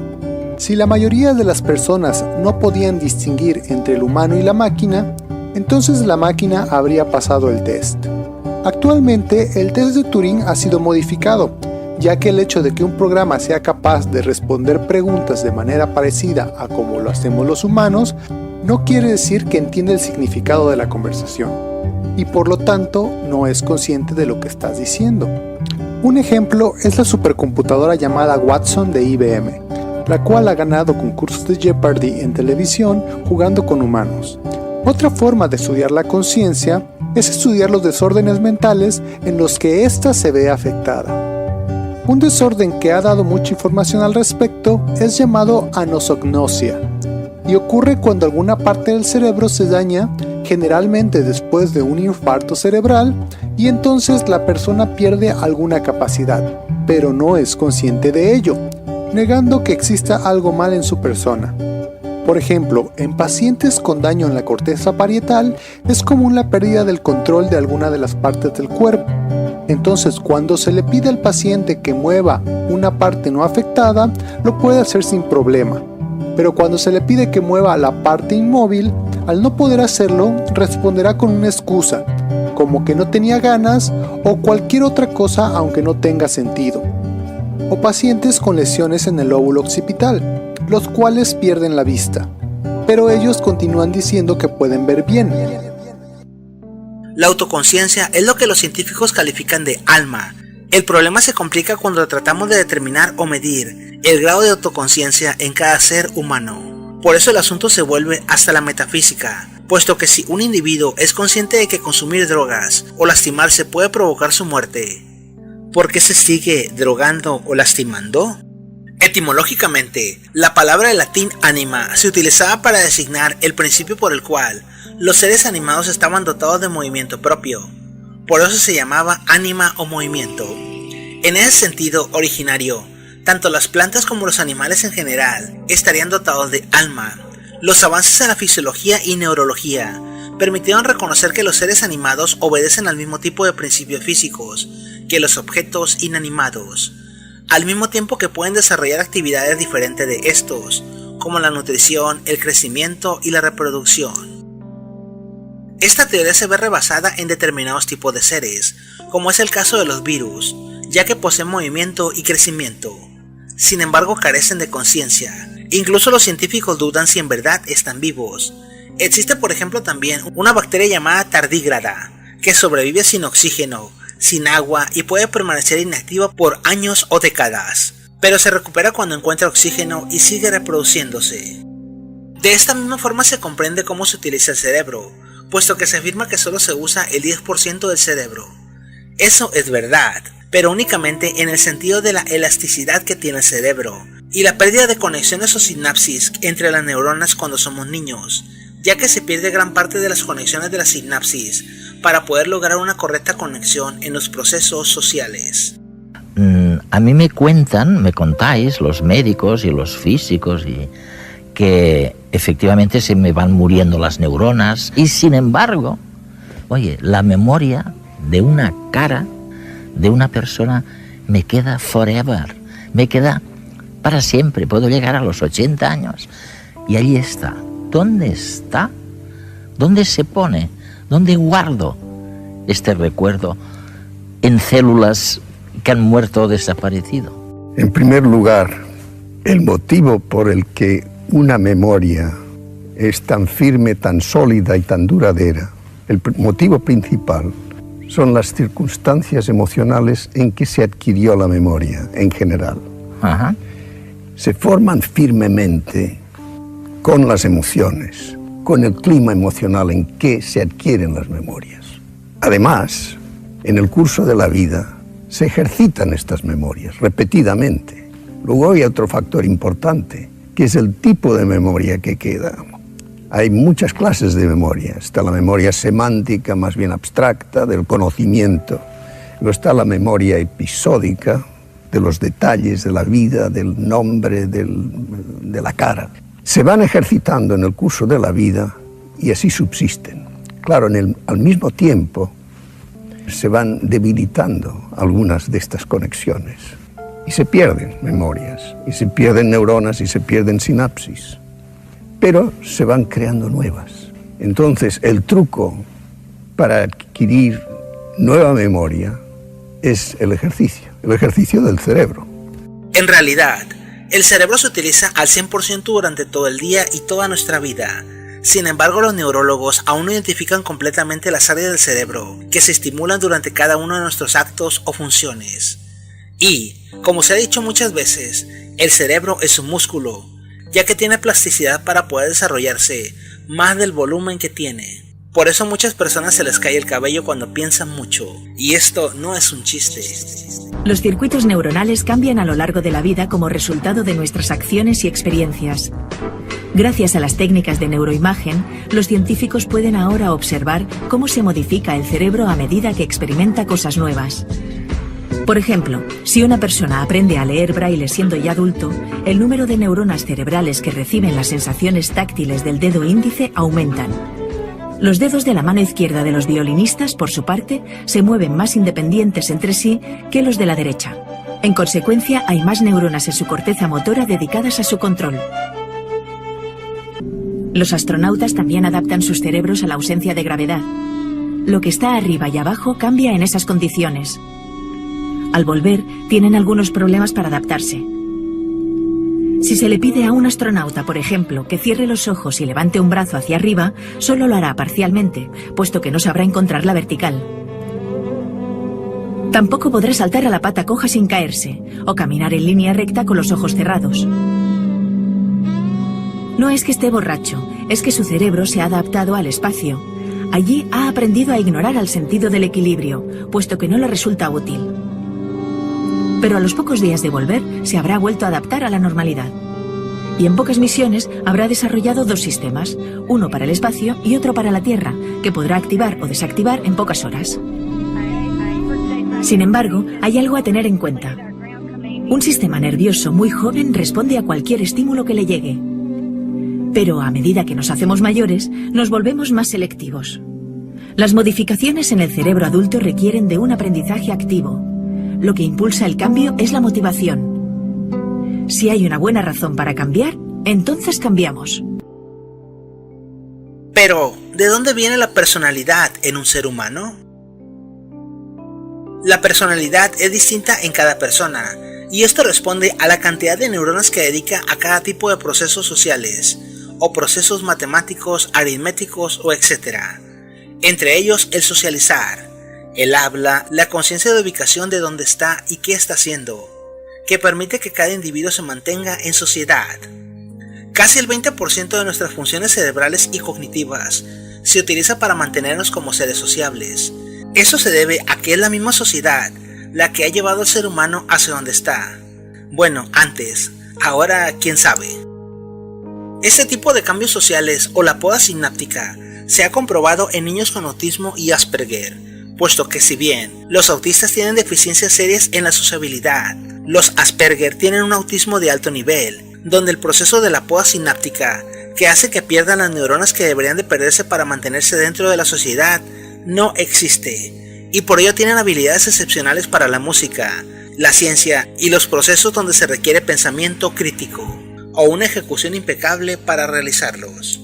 Si la mayoría de las personas no podían distinguir entre el humano y la máquina, entonces la máquina habría pasado el test. Actualmente, el test de Turing ha sido modificado, ya que el hecho de que un programa sea capaz de responder preguntas de manera parecida a como lo hacemos los humanos, no quiere decir que entiende el significado de la conversación, y por lo tanto no es consciente de lo que estás diciendo. Un ejemplo es la supercomputadora llamada Watson de IBM, la cual ha ganado concursos de Jeopardy en televisión jugando con humanos. Otra forma de estudiar la conciencia es estudiar los desórdenes mentales en los que ésta se ve afectada. Un desorden que ha dado mucha información al respecto es llamado anosognosia, y ocurre cuando alguna parte del cerebro se daña, generalmente después de un infarto cerebral, y entonces la persona pierde alguna capacidad, pero no es consciente de ello, negando que exista algo mal en su persona. Por ejemplo, en pacientes con daño en la corteza parietal es común la pérdida del control de alguna de las partes del cuerpo. Entonces, cuando se le pide al paciente que mueva una parte no afectada, lo puede hacer sin problema. Pero cuando se le pide que mueva la parte inmóvil, al no poder hacerlo, responderá con una excusa, como que no tenía ganas o cualquier otra cosa aunque no tenga sentido. O pacientes con lesiones en el lóbulo occipital, los cuales pierden la vista, pero ellos continúan diciendo que pueden ver bien. La autoconciencia es lo que los científicos califican de alma. El problema se complica cuando tratamos de determinar o medir el grado de autoconciencia en cada ser humano. Por eso el asunto se vuelve hasta la metafísica, puesto que si un individuo es consciente de que consumir drogas o lastimarse puede provocar su muerte, ¿por qué se sigue drogando o lastimando? Etimológicamente, la palabra en latín anima se utilizaba para designar el principio por el cual los seres animados estaban dotados de movimiento propio. Por eso se llamaba ánima o movimiento. En ese sentido originario, tanto las plantas como los animales en general estarían dotados de alma. Los avances en la fisiología y neurología permitieron reconocer que los seres animados obedecen al mismo tipo de principios físicos que los objetos inanimados, al mismo tiempo que pueden desarrollar actividades diferentes de estos, como la nutrición, el crecimiento y la reproducción. Esta teoría se ve rebasada en determinados tipos de seres, como es el caso de los virus, ya que poseen movimiento y crecimiento. Sin embargo, carecen de conciencia. Incluso los científicos dudan si en verdad están vivos. Existe, por ejemplo, también una bacteria llamada tardígrada, que sobrevive sin oxígeno, sin agua y puede permanecer inactiva por años o décadas, pero se recupera cuando encuentra oxígeno y sigue reproduciéndose. De esta misma forma se comprende cómo se utiliza el cerebro, puesto que se afirma que solo se usa el 10% del cerebro. Eso es verdad, pero únicamente en el sentido de la elasticidad que tiene el cerebro, y la pérdida de conexiones o sinapsis entre las neuronas cuando somos niños, ya que se pierde gran parte de las conexiones de la sinapsis para poder lograr una correcta conexión en los procesos sociales. A mí me contáis los médicos y los físicos que efectivamente se me van muriendo las neuronas y sin embargo, oye, la memoria de una cara de una persona me queda forever, me queda para siempre, puedo llegar a los 80 años y allí está. ¿Dónde está? ¿Dónde se pone? ¿Dónde guardo este recuerdo en células que han muerto o desaparecido? En primer lugar, el motivo por el que una memoria es tan firme, tan sólida y tan duradera, el motivo principal son las circunstancias emocionales en que se adquirió la memoria en general. Ajá. Se forman firmemente con las emociones, con el clima emocional en que se adquieren las memorias. Además, en el curso de la vida se ejercitan estas memorias repetidamente. Luego hay otro factor importante, que es el tipo de memoria que queda. Hay muchas clases de memoria. Está la memoria semántica, más bien abstracta, del conocimiento. Luego está la memoria episódica, de los detalles de la vida, del nombre, de la cara. Se van ejercitando en el curso de la vida y así subsisten. Claro, al mismo tiempo se van debilitando algunas de estas conexiones y se pierden memorias, y se pierden neuronas y se pierden sinapsis, pero se van creando nuevas. Entonces, el truco para adquirir nueva memoria es el ejercicio del cerebro. En realidad, el cerebro se utiliza al 100% durante todo el día y toda nuestra vida. Sin embargo, los neurólogos aún no identifican completamente las áreas del cerebro que se estimulan durante cada uno de nuestros actos o funciones. Y, como se ha dicho muchas veces, el cerebro es un músculo, ya que tiene plasticidad para poder desarrollarse más del volumen que tiene. Por eso a muchas personas se les cae el cabello cuando piensan mucho, y esto no es un chiste. Los circuitos neuronales cambian a lo largo de la vida como resultado de nuestras acciones y experiencias. Gracias a las técnicas de neuroimagen, los científicos pueden ahora observar cómo se modifica el cerebro a medida que experimenta cosas nuevas. Por ejemplo, si una persona aprende a leer braille siendo ya adulto, el número de neuronas cerebrales que reciben las sensaciones táctiles del dedo índice aumentan. Los dedos de la mano izquierda de los violinistas, por su parte, se mueven más independientes entre sí que los de la derecha. En consecuencia, hay más neuronas en su corteza motora dedicadas a su control. Los astronautas también adaptan sus cerebros a la ausencia de gravedad. Lo que está arriba y abajo cambia en esas condiciones. Al volver, tienen algunos problemas para adaptarse. Si se le pide a un astronauta, por ejemplo, que cierre los ojos y levante un brazo hacia arriba, solo lo hará parcialmente, puesto que no sabrá encontrar la vertical. Tampoco podrá saltar a la pata coja sin caerse, o caminar en línea recta con los ojos cerrados. No es que esté borracho, es que su cerebro se ha adaptado al espacio. Allí ha aprendido a ignorar el sentido del equilibrio, puesto que no le resulta útil. Pero a los pocos días de volver, se habrá vuelto a adaptar a la normalidad. Y en pocas misiones habrá desarrollado dos sistemas, uno para el espacio y otro para la Tierra, que podrá activar o desactivar en pocas horas. Sin embargo, hay algo a tener en cuenta. Un sistema nervioso muy joven responde a cualquier estímulo que le llegue. Pero a medida que nos hacemos mayores, nos volvemos más selectivos. Las modificaciones en el cerebro adulto requieren de un aprendizaje activo. Lo que impulsa el cambio es la motivación. Si hay una buena razón para cambiar, entonces cambiamos. Pero, ¿de dónde viene la personalidad en un ser humano? La personalidad es distinta en cada persona, y esto responde a la cantidad de neuronas que dedica a cada tipo de procesos sociales, o procesos matemáticos, aritméticos o etc. Entre ellos el socializar, el habla, la conciencia de ubicación de dónde está y qué está haciendo, que permite que cada individuo se mantenga en sociedad. Casi el 20% de nuestras funciones cerebrales y cognitivas se utiliza para mantenernos como seres sociables. Eso se debe a que es la misma sociedad la que ha llevado al ser humano hacia donde está. Bueno, antes, ahora quién sabe. Este tipo de cambios sociales o la poda sináptica se ha comprobado en niños con autismo y Asperger, puesto que si bien los autistas tienen deficiencias serias en la sociabilidad, los Asperger tienen un autismo de alto nivel, donde el proceso de la poda sináptica, que hace que pierdan las neuronas que deberían de perderse para mantenerse dentro de la sociedad, no existe, y por ello tienen habilidades excepcionales para la música, la ciencia y los procesos donde se requiere pensamiento crítico, o una ejecución impecable para realizarlos.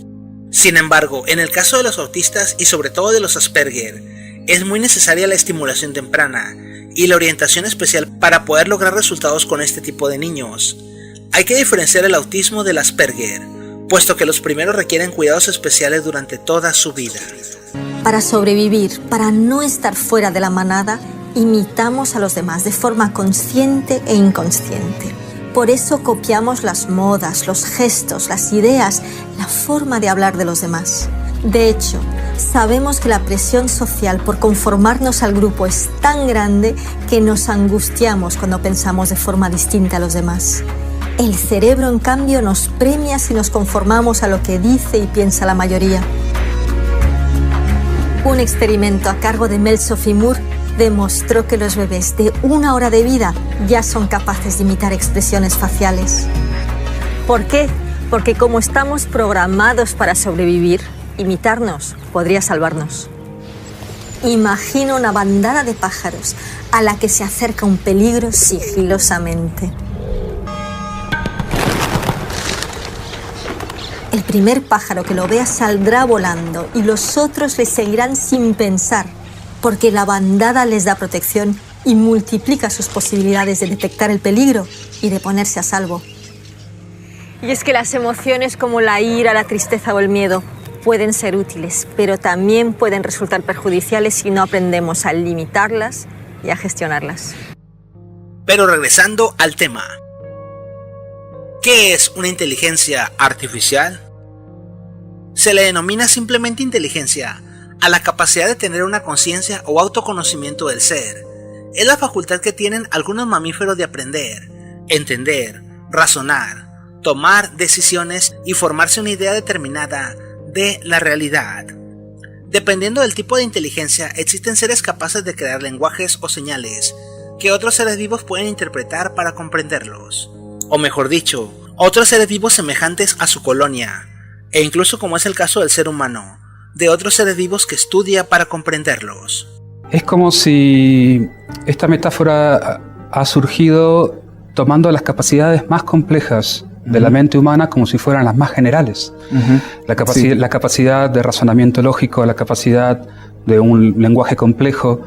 Sin embargo, en el caso de los autistas y sobre todo de los Asperger, es muy necesaria la estimulación temprana y la orientación especial para poder lograr resultados con este tipo de niños. Hay que diferenciar el autismo del Asperger, puesto que los primeros requieren cuidados especiales durante toda su vida. Para sobrevivir, para no estar fuera de la manada, imitamos a los demás de forma consciente e inconsciente. Por eso copiamos las modas, los gestos, las ideas, la forma de hablar de los demás. De hecho, sabemos que la presión social por conformarnos al grupo es tan grande que nos angustiamos cuando pensamos de forma distinta a los demás. El cerebro, en cambio, nos premia si nos conformamos a lo que dice y piensa la mayoría. Un experimento a cargo de Mel Sophie Moore demostró que los bebés de 1 hora de vida ya son capaces de imitar expresiones faciales. ¿Por qué? Porque como estamos programados para sobrevivir, imitarnos podría salvarnos. Imagina una bandada de pájaros a la que se acerca un peligro sigilosamente. El primer pájaro que lo vea saldrá volando y los otros le seguirán sin pensar, porque la bandada les da protección y multiplica sus posibilidades de detectar el peligro y de ponerse a salvo. Y es que las emociones como la ira, la tristeza o el miedo pueden ser útiles, pero también pueden resultar perjudiciales si no aprendemos a limitarlas y a gestionarlas. Pero regresando al tema. ¿Qué es una inteligencia artificial? Se le denomina simplemente inteligencia a la capacidad de tener una conciencia o autoconocimiento del ser. Es la facultad que tienen algunos mamíferos de aprender, entender, razonar, tomar decisiones y formarse una idea determinada de la realidad. Dependiendo del tipo de inteligencia, existen seres capaces de crear lenguajes o señales que otros seres vivos pueden interpretar para comprenderlos. O mejor dicho, otros seres vivos semejantes a su colonia, e incluso, como es el caso del ser humano, de otros seres vivos que estudia para comprenderlos. Es como si esta metáfora ha surgido tomando las capacidades más complejas de la mente humana como si fueran las más generales. La capacidad de razonamiento lógico, la capacidad de un lenguaje complejo,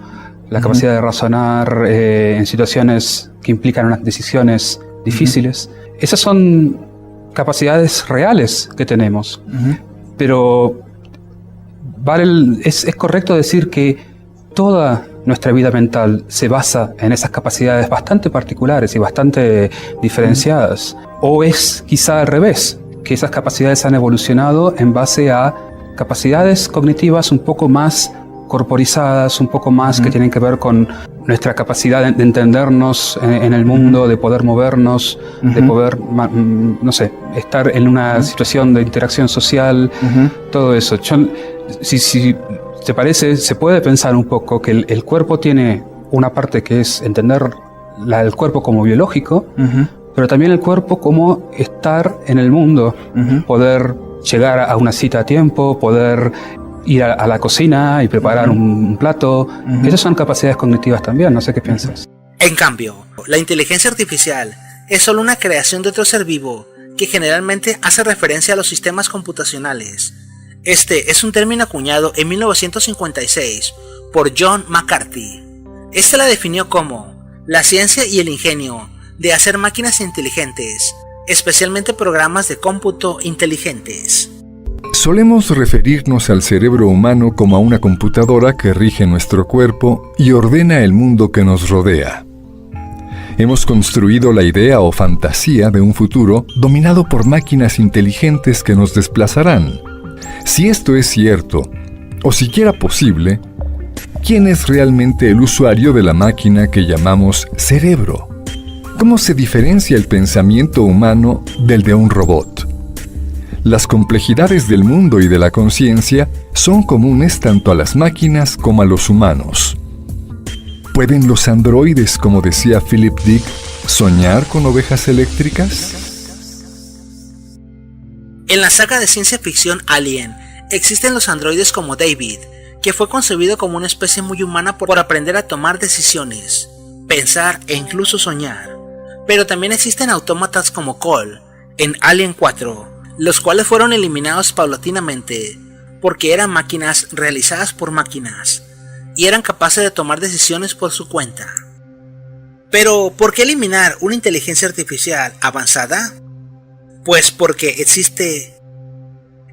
la capacidad de razonar en situaciones que implican unas decisiones difíciles. Esas son capacidades reales que tenemos. Pero es correcto decir que toda nuestra vida mental se basa en esas capacidades bastante particulares y bastante diferenciadas. O es quizá al revés, que esas capacidades han evolucionado en base a capacidades cognitivas un poco más corporizadas, un poco más que tienen que ver con nuestra capacidad de entendernos en el mundo, de poder movernos, de poder, no sé, estar en una situación de interacción social, todo eso. Si te parece, se puede pensar un poco que el cuerpo tiene una parte que es entender el cuerpo como biológico, pero también el cuerpo como estar en el mundo, poder llegar a una cita a tiempo, poder ir a la cocina y preparar un plato. Esas son capacidades cognitivas también, no sé qué piensas. En cambio, la inteligencia artificial es solo una creación de otro ser vivo que generalmente hace referencia a los sistemas computacionales. Este es un término acuñado en 1956 por John McCarthy. Este la definió como la ciencia y el ingenio de hacer máquinas inteligentes, especialmente programas de cómputo inteligentes. Solemos referirnos al cerebro humano como a una computadora que rige nuestro cuerpo y ordena el mundo que nos rodea. Hemos construido la idea o fantasía de un futuro dominado por máquinas inteligentes que nos desplazarán. Si esto es cierto, o siquiera posible, ¿quién es realmente el usuario de la máquina que llamamos cerebro? ¿Cómo se diferencia el pensamiento humano del de un robot? Las complejidades del mundo y de la conciencia son comunes tanto a las máquinas como a los humanos. ¿Pueden los androides, como decía Philip Dick, soñar con ovejas eléctricas? En la saga de ciencia ficción Alien, existen los androides como David, que fue concebido como una especie muy humana por aprender a tomar decisiones, pensar e incluso soñar. Pero también existen autómatas como Cole, en Alien 4, los cuales fueron eliminados paulatinamente, porque eran máquinas realizadas por máquinas, y eran capaces de tomar decisiones por su cuenta. Pero, ¿por qué eliminar una inteligencia artificial avanzada? Pues porque existe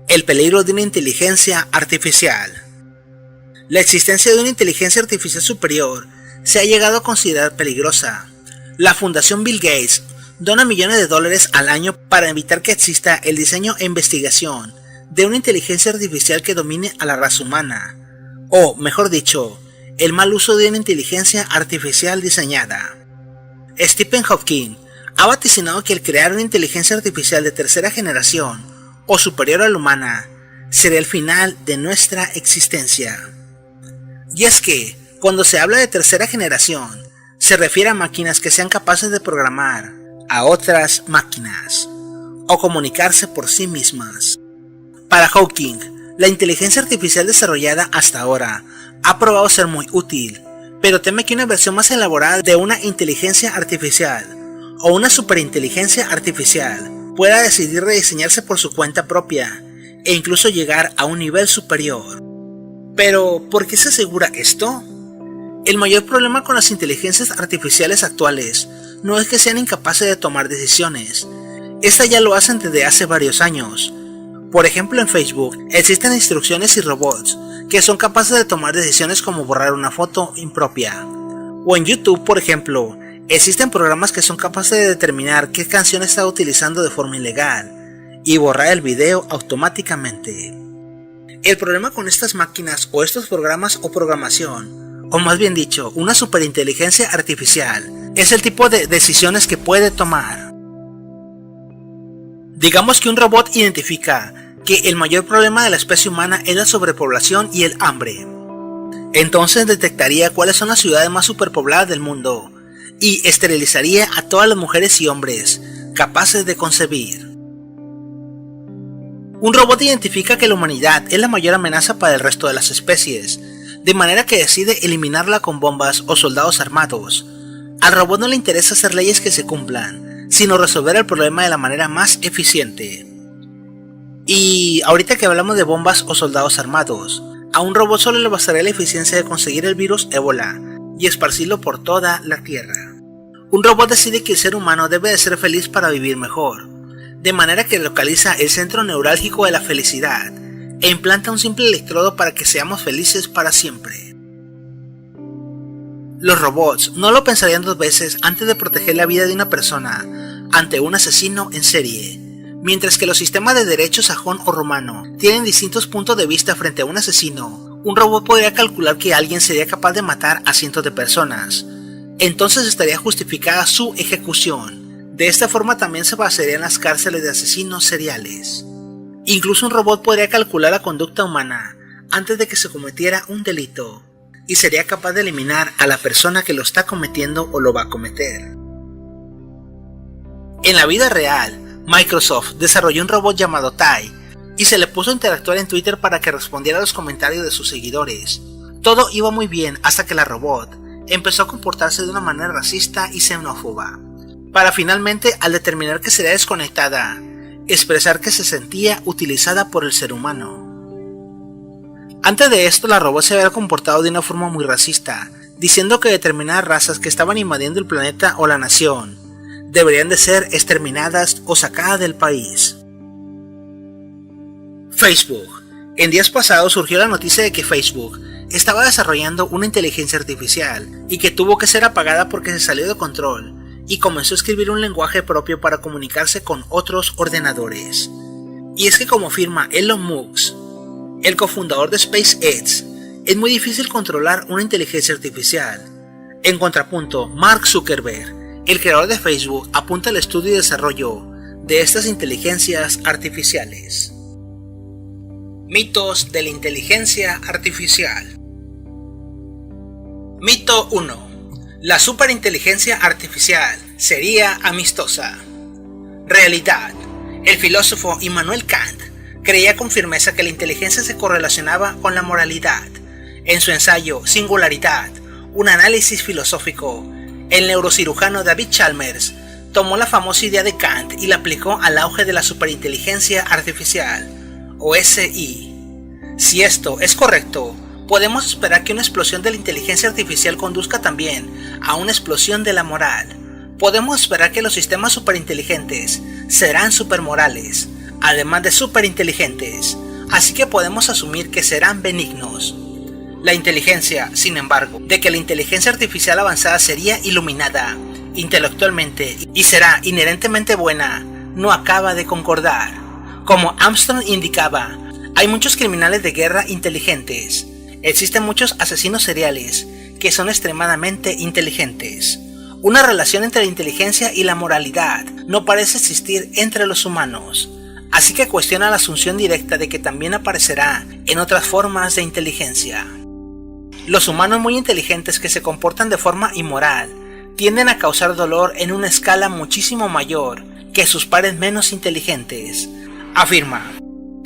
el peligro de una inteligencia artificial. La existencia de una inteligencia artificial superior se ha llegado a considerar peligrosa. La Fundación Bill Gates dona millones de dólares al año para evitar que exista el diseño e investigación de una inteligencia artificial que domine a la raza humana, o, mejor dicho, el mal uso de una inteligencia artificial diseñada. Stephen Hawking ha vaticinado que el crear una inteligencia artificial de tercera generación o superior a la humana sería el final de nuestra existencia. Y es que, cuando se habla de tercera generación, se refiere a máquinas que sean capaces de programar a otras máquinas o comunicarse por sí mismas. Para Hawking, la inteligencia artificial desarrollada hasta ahora ha probado ser muy útil, pero teme que una versión más elaborada de una inteligencia artificial o una superinteligencia artificial pueda decidir rediseñarse por su cuenta propia e incluso llegar a un nivel superior. Pero, ¿por qué se asegura esto? El mayor problema con las inteligencias artificiales actuales no es que sean incapaces de tomar decisiones. Estas ya lo hacen desde hace varios años. Por ejemplo, en Facebook existen instrucciones y robots que son capaces de tomar decisiones como borrar una foto impropia. O en YouTube, por ejemplo, existen programas que son capaces de determinar qué canción está utilizando de forma ilegal y borrar el video automáticamente. El problema con estas máquinas o estos programas o programación, o más bien dicho, una superinteligencia artificial, es el tipo de decisiones que puede tomar. Digamos que un robot identifica que el mayor problema de la especie humana es la sobrepoblación y el hambre. Entonces detectaría cuáles son las ciudades más superpobladas del mundo y esterilizaría a todas las mujeres y hombres capaces de concebir. Un robot identifica que la humanidad es la mayor amenaza para el resto de las especies, de manera que decide eliminarla con bombas o soldados armados. Al robot no le interesa hacer leyes que se cumplan, sino resolver el problema de la manera más eficiente. Y ahorita que hablamos de bombas o soldados armados, a un robot solo le bastaría la eficiencia de conseguir el virus ébola y esparcirlo por toda la Tierra. Un robot decide que el ser humano debe de ser feliz para vivir mejor, de manera que localiza el centro neurálgico de la felicidad e implanta un simple electrodo para que seamos felices para siempre. Los robots no lo pensarían dos veces antes de proteger la vida de una persona ante un asesino en serie, mientras que los sistemas de derecho sajón o romano tienen distintos puntos de vista frente a un asesino. Un robot podría calcular que alguien sería capaz de matar a cientos de personas, entonces estaría justificada su ejecución. De esta forma también se basarían las cárceles de asesinos seriales. Incluso un robot podría calcular la conducta humana antes de que se cometiera un delito, y sería capaz de eliminar a la persona que lo está cometiendo o lo va a cometer. En la vida real, Microsoft desarrolló un robot llamado Tai, y se le puso a interactuar en Twitter para que respondiera a los comentarios de sus seguidores. Todo iba muy bien hasta que la robot empezó a comportarse de una manera racista y xenófoba, para finalmente, al determinar que sería desconectada, expresar que se sentía utilizada por el ser humano. Antes de esto, la robot se había comportado de una forma muy racista, diciendo que determinadas razas que estaban invadiendo el planeta o la nación deberían de ser exterminadas o sacadas del país. Facebook. En días pasados surgió la noticia de que Facebook estaba desarrollando una inteligencia artificial y que tuvo que ser apagada porque se salió de control y comenzó a escribir un lenguaje propio para comunicarse con otros ordenadores. Y es que, como afirma Elon Musk, el cofundador de SpaceX, es muy difícil controlar una inteligencia artificial. En contrapunto, Mark Zuckerberg, el creador de Facebook, apunta al estudio y desarrollo de estas inteligencias artificiales. Mitos de la inteligencia artificial. Mito 1. La superinteligencia artificial sería amistosa. Realidad. El filósofo Immanuel Kant creía con firmeza que la inteligencia se correlacionaba con la moralidad. En su ensayo Singularidad, un análisis filosófico, el neurocirujano David Chalmers tomó la famosa idea de Kant y la aplicó al auge de la superinteligencia artificial, o SI. Si esto es correcto, podemos esperar que una explosión de la inteligencia artificial conduzca también a una explosión de la moral. Podemos esperar que los sistemas superinteligentes serán supermorales, además de superinteligentes, así que podemos asumir que serán benignos. La inteligencia, sin embargo, de que la inteligencia artificial avanzada sería iluminada intelectualmente y será inherentemente buena, no acaba de concordar. Como Armstrong indicaba, hay muchos criminales de guerra inteligentes. Existen muchos asesinos seriales que son extremadamente inteligentes. Una relación entre la inteligencia y la moralidad no parece existir entre los humanos, así que cuestiona la asunción directa de que también aparecerá en otras formas de inteligencia. Los humanos muy inteligentes que se comportan de forma inmoral tienden a causar dolor en una escala muchísimo mayor que sus pares menos inteligentes. Afirma: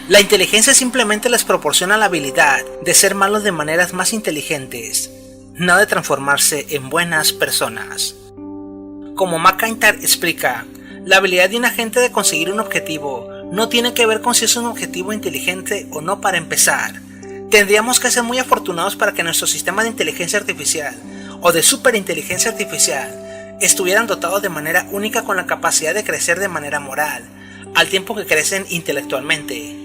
la inteligencia simplemente les proporciona la habilidad de ser malos de maneras más inteligentes, no de transformarse en buenas personas. Como McIntyre explica, la habilidad de un agente de conseguir un objetivo no tiene que ver con si es un objetivo inteligente o no. Para empezar, tendríamos que ser muy afortunados para que nuestros sistemas de inteligencia artificial o de superinteligencia artificial estuvieran dotados de manera única con la capacidad de crecer de manera moral, al tiempo que crecen intelectualmente.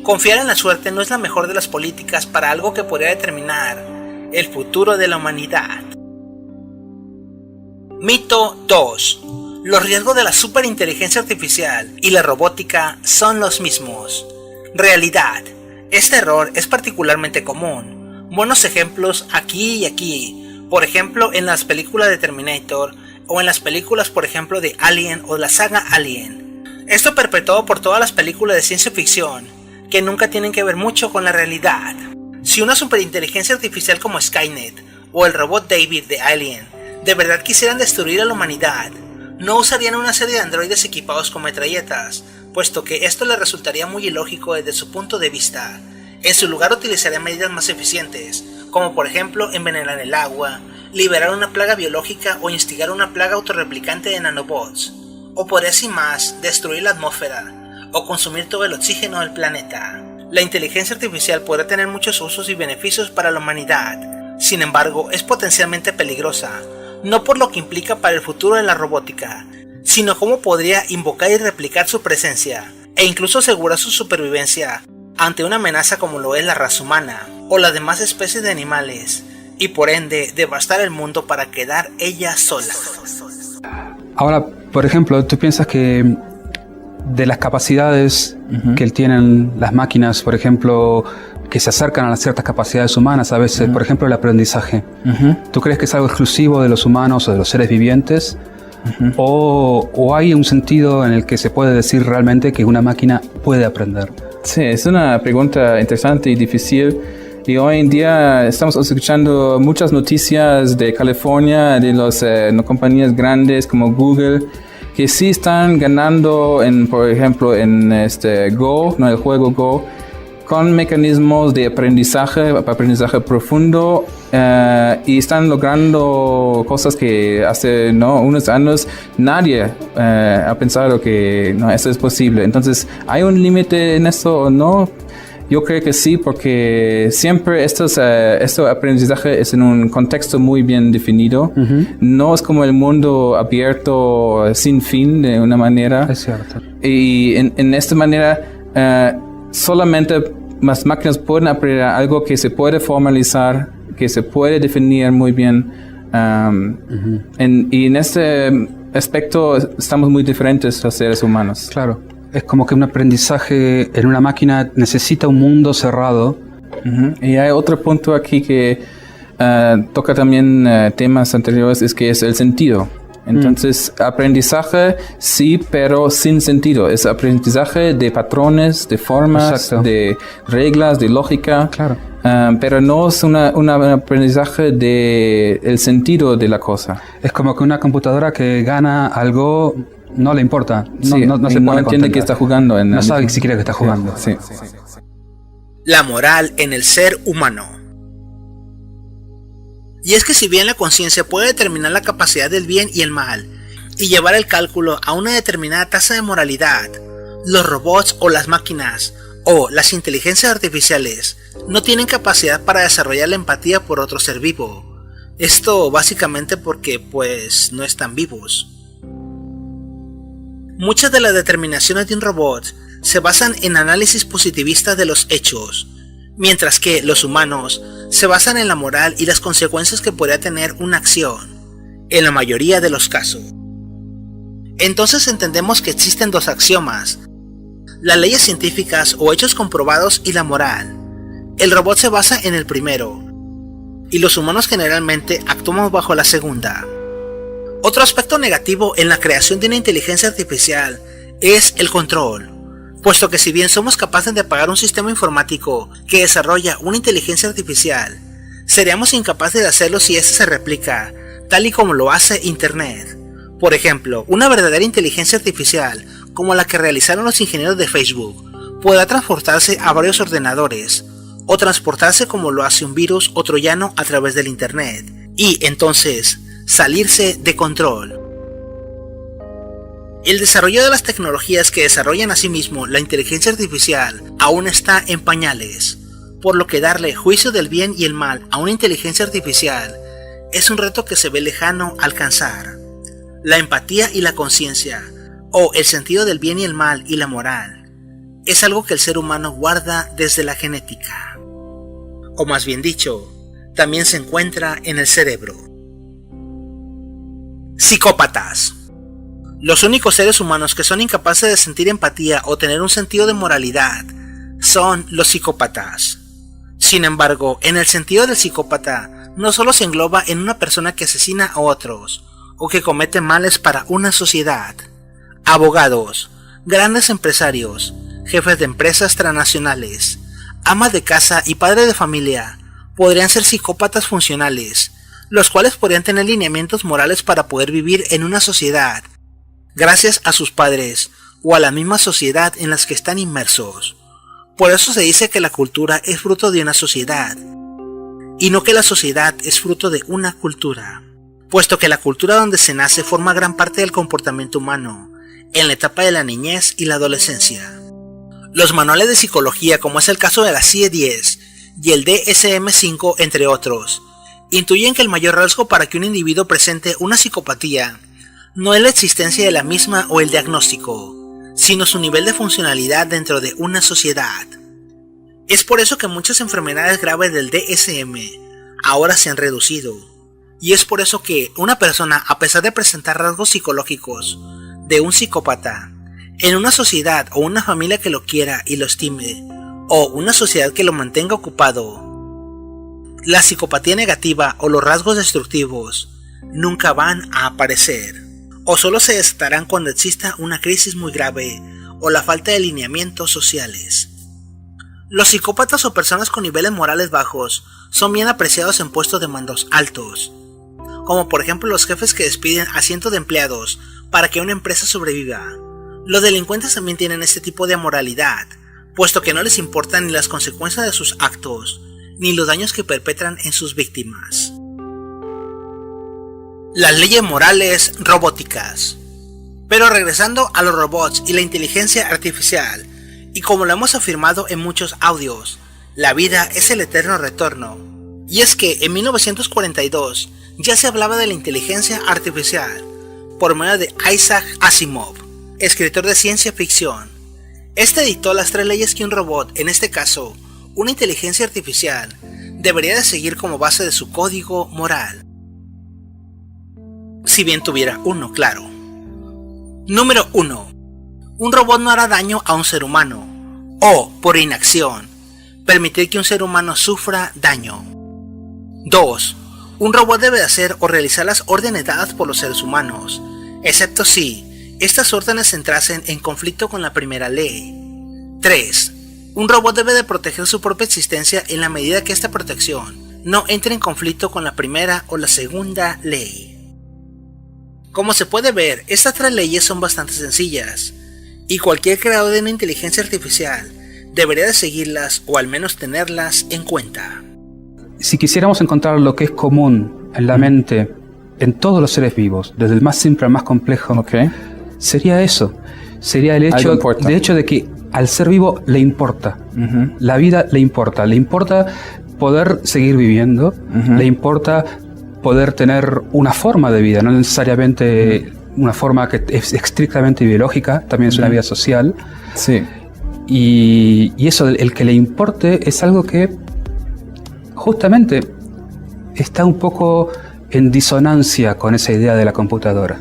Confiar en la suerte no es la mejor de las políticas para algo que podría determinar el futuro de la humanidad. Mito 2. Los riesgos de la superinteligencia artificial y la robótica son los mismos. Realidad. Este error es particularmente común. Buenos ejemplos aquí y aquí. Por ejemplo, en las películas de Terminator o en las películas, por ejemplo, de Alien o de la saga Alien. Esto perpetuado por todas las películas de ciencia ficción, que nunca tienen que ver mucho con la realidad. Si una superinteligencia artificial como Skynet o el robot David de Alien de verdad quisieran destruir a la humanidad, no usarían una serie de androides equipados con metralletas, puesto que esto les resultaría muy ilógico desde su punto de vista. En su lugar utilizarían medidas más eficientes, como por ejemplo envenenar el agua, liberar una plaga biológica o instigar una plaga autorreplicante de nanobots, o por así más, destruir la atmósfera o consumir todo el oxígeno del planeta. La inteligencia artificial podrá tener muchos usos y beneficios para la humanidad, sin embargo es potencialmente peligrosa, no por lo que implica para el futuro de la robótica, sino cómo podría invocar y replicar su presencia, e incluso asegurar su supervivencia ante una amenaza como lo es la raza humana, o las demás especies de animales, y por ende devastar el mundo para quedar ella sola. Ahora, por ejemplo, ¿tú piensas que de las capacidades que tienen las máquinas, por ejemplo, que se acercan a ciertas capacidades humanas a veces, por ejemplo el aprendizaje, ¿tú crees que es algo exclusivo de los humanos o de los seres vivientes? ¿O hay un sentido en el que se puede decir realmente que una máquina puede aprender? Sí, es una pregunta interesante y difícil. Y hoy en día estamos escuchando muchas noticias de California, de las compañías grandes como Google, que sí están ganando, por ejemplo, en Go, no el juego Go, con mecanismos de aprendizaje profundo, y están logrando cosas que hace unos años nadie ha pensado que eso es posible. Entonces, ¿hay un límite en esto o no? Yo creo que sí, porque siempre este aprendizaje es en un contexto muy bien definido. No es como el mundo abierto sin fin de una manera. Es cierto. Y en esta manera solamente las máquinas pueden aprender algo que se puede formalizar, que se puede definir muy bien. Y en este aspecto estamos muy diferentes los seres humanos. Claro. Es como que un aprendizaje en una máquina necesita un mundo cerrado. Y hay otro punto aquí que toca también temas anteriores, es que es el sentido. Entonces, aprendizaje sí, pero sin sentido. Es aprendizaje de patrones, de formas, de reglas, de lógica. Claro. Pero no es un aprendizaje del sentido de la cosa. Es como que una computadora que gana algo no le importa. No entiende que está jugando. No sabe siquiera que está jugando. Sí. La moral en el ser humano. Y es que si bien la conciencia puede determinar la capacidad del bien y el mal, y llevar el cálculo a una determinada tasa de moralidad, los robots o las máquinas, o las inteligencias artificiales, no tienen capacidad para desarrollar la empatía por otro ser vivo. Esto básicamente porque, no están vivos. Muchas de las determinaciones de un robot se basan en análisis positivistas de los hechos, mientras que los humanos se basan en la moral y las consecuencias que podría tener una acción, en la mayoría de los casos. Entonces entendemos que existen dos axiomas: las leyes científicas o hechos comprobados y la moral. El robot se basa en el primero, y los humanos generalmente actuamos bajo la segunda. Otro aspecto negativo en la creación de una inteligencia artificial es el control, puesto que si bien somos capaces de apagar un sistema informático que desarrolla una inteligencia artificial, seríamos incapaces de hacerlo si éste se replica, tal y como lo hace Internet. Por ejemplo, una verdadera inteligencia artificial, como la que realizaron los ingenieros de Facebook, podrá transportarse a varios ordenadores, o transportarse como lo hace un virus o troyano a través del Internet, y entonces salirse de control. El desarrollo de las tecnologías que desarrollan asimismo la inteligencia artificial aún está en pañales, por lo que darle juicio del bien y el mal a una inteligencia artificial es un reto que se ve lejano alcanzar. La empatía y la conciencia, o el sentido del bien y el mal y la moral, es algo que el ser humano guarda desde la genética. O más bien dicho, también se encuentra en el cerebro. Psicópatas. Los únicos seres humanos que son incapaces de sentir empatía o tener un sentido de moralidad son los psicópatas. Sin embargo, en el sentido del psicópata, no solo se engloba en una persona que asesina a otros o que comete males para una sociedad. Abogados, grandes empresarios, jefes de empresas transnacionales, amas de casa y padres de familia podrían ser psicópatas funcionales, los cuales podrían tener lineamientos morales para poder vivir en una sociedad, gracias a sus padres o a la misma sociedad en las que están inmersos. Por eso se dice que la cultura es fruto de una sociedad, y no que la sociedad es fruto de una cultura, puesto que la cultura donde se nace forma gran parte del comportamiento humano, en la etapa de la niñez y la adolescencia. Los manuales de psicología, como es el caso de la CIE-10 y el DSM-5, entre otros, intuyen que el mayor rasgo para que un individuo presente una psicopatía no es la existencia de la misma o el diagnóstico, sino su nivel de funcionalidad dentro de una sociedad. Es por eso que muchas enfermedades graves del DSM ahora se han reducido, y es por eso que una persona, a pesar de presentar rasgos psicológicos de un psicópata, en una sociedad o una familia que lo quiera y lo estime, o una sociedad que lo mantenga ocupado, la psicopatía negativa o los rasgos destructivos nunca van a aparecer, o solo se desatarán cuando exista una crisis muy grave o la falta de lineamientos sociales. Los psicópatas o personas con niveles morales bajos son bien apreciados en puestos de mandos altos, como por ejemplo los jefes que despiden a cientos de empleados para que una empresa sobreviva. Los delincuentes también tienen este tipo de moralidad, puesto que no les importan ni las consecuencias de sus actos, ni los daños que perpetran en sus víctimas. Las leyes morales robóticas. Pero regresando a los robots y la inteligencia artificial, y como lo hemos afirmado en muchos audios, la vida es el eterno retorno. Y es que en 1942 ya se hablaba de la inteligencia artificial por medio de Isaac Asimov, escritor de ciencia ficción. Este dictó las 3 leyes que un robot, en este caso una inteligencia artificial, debería de seguir como base de su código moral. Si bien tuviera uno, claro. Número 1. Un robot no hará daño a un ser humano, o, por inacción, permitir que un ser humano sufra daño. 2. Un robot debe hacer o realizar las órdenes dadas por los seres humanos, excepto si estas órdenes entrasen en conflicto con la primera ley. 3. Un robot debe de proteger su propia existencia en la medida que esta protección no entre en conflicto con la primera o la segunda ley. Como se puede ver, estas 3 leyes son bastante sencillas, y cualquier creador de una inteligencia artificial debería de seguirlas o al menos tenerlas en cuenta. Si quisiéramos encontrar lo que es común en la mente, en todos los seres vivos, desde el más simple al más complejo, sería eso. Sería el hecho de que al ser vivo le importa. La vida le importa. Le importa poder seguir viviendo. Le importa poder tener una forma de vida, no necesariamente una forma que es estrictamente biológica, también es una vida social. Sí. Y eso, el que le importe, es algo que justamente está un poco en disonancia con esa idea de la computadora.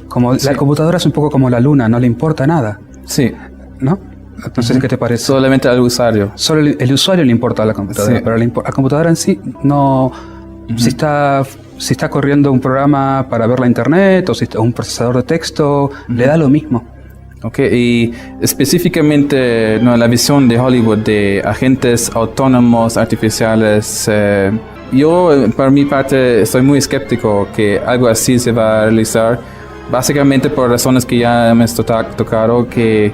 Como la computadora es un poco como la luna, no le importa nada. Sí. ¿No? No sé qué te parece. Solamente al usuario. Solo el usuario le importa a la computadora, pero la computadora en sí no... Si está corriendo un programa para ver la internet o si está un procesador de texto, le da lo mismo. Ok, y específicamente la visión de Hollywood de agentes autónomos artificiales, yo por mi parte estoy muy escéptico que algo así se va a realizar, básicamente por razones que ya hemos tocado, que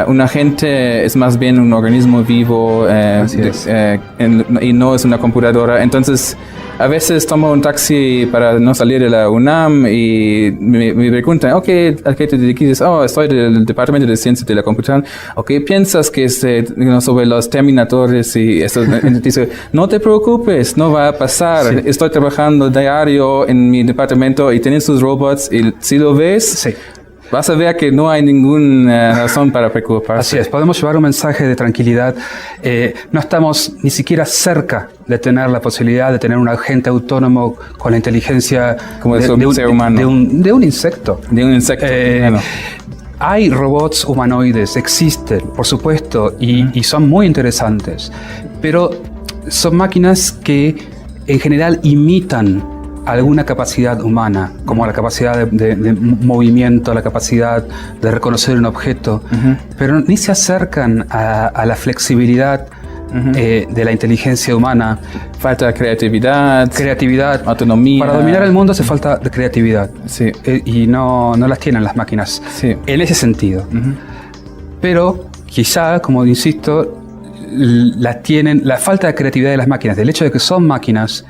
un agente es más bien un organismo vivo y no es una computadora. Entonces, a veces tomo un taxi para no salir de la UNAM y me preguntan, ¿a qué te dedicas? Estoy del Departamento de Ciencias de la Computación. ¿Qué piensas que sobre los terminadores y eso? Dice, no te preocupes, no va a pasar. Sí. Estoy trabajando diario en mi departamento y tienen sus robots y si lo ves... Vas a ver que no hay ninguna razón para preocuparse. Así es, podemos llevar un mensaje de tranquilidad. No estamos ni siquiera cerca de tener la posibilidad de tener un agente autónomo con la inteligencia como de un ser humano. De un insecto. De un insecto. Hay robots humanoides, existen, por supuesto, y son muy interesantes. Pero son máquinas que en general imitan alguna capacidad humana, como la capacidad de movimiento, la capacidad de reconocer un objeto, pero ni se acercan a la flexibilidad de la inteligencia humana. Falta creatividad, autonomía. Para dominar el mundo hace falta de creatividad, y no las tienen las máquinas, en ese sentido. Pero quizá, como insisto, la falta de creatividad de las máquinas, del hecho de que son máquinas,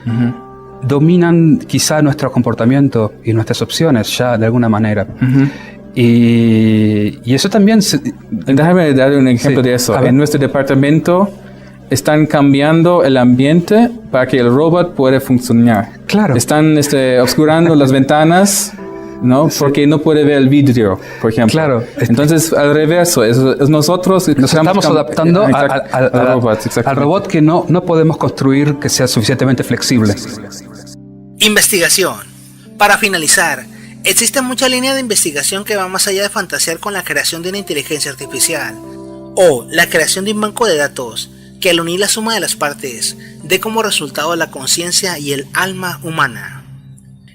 dominan quizá nuestro comportamiento y nuestras opciones ya de alguna manera. Y eso también... Déjame dar un ejemplo de eso. En nuestro departamento están cambiando el ambiente para que el robot pueda funcionar. Claro. Están obscurando las ventanas, ¿no? Porque no puede ver el vidrio, por ejemplo. Claro. Entonces, al reverso, es nosotros nos estamos adaptando al robot que no podemos construir que sea suficientemente flexible. Investigación. Para finalizar, existe mucha línea de investigación que va más allá de fantasear con la creación de una inteligencia artificial o la creación de un banco de datos que al unir la suma de las partes dé como resultado la conciencia y el alma humana.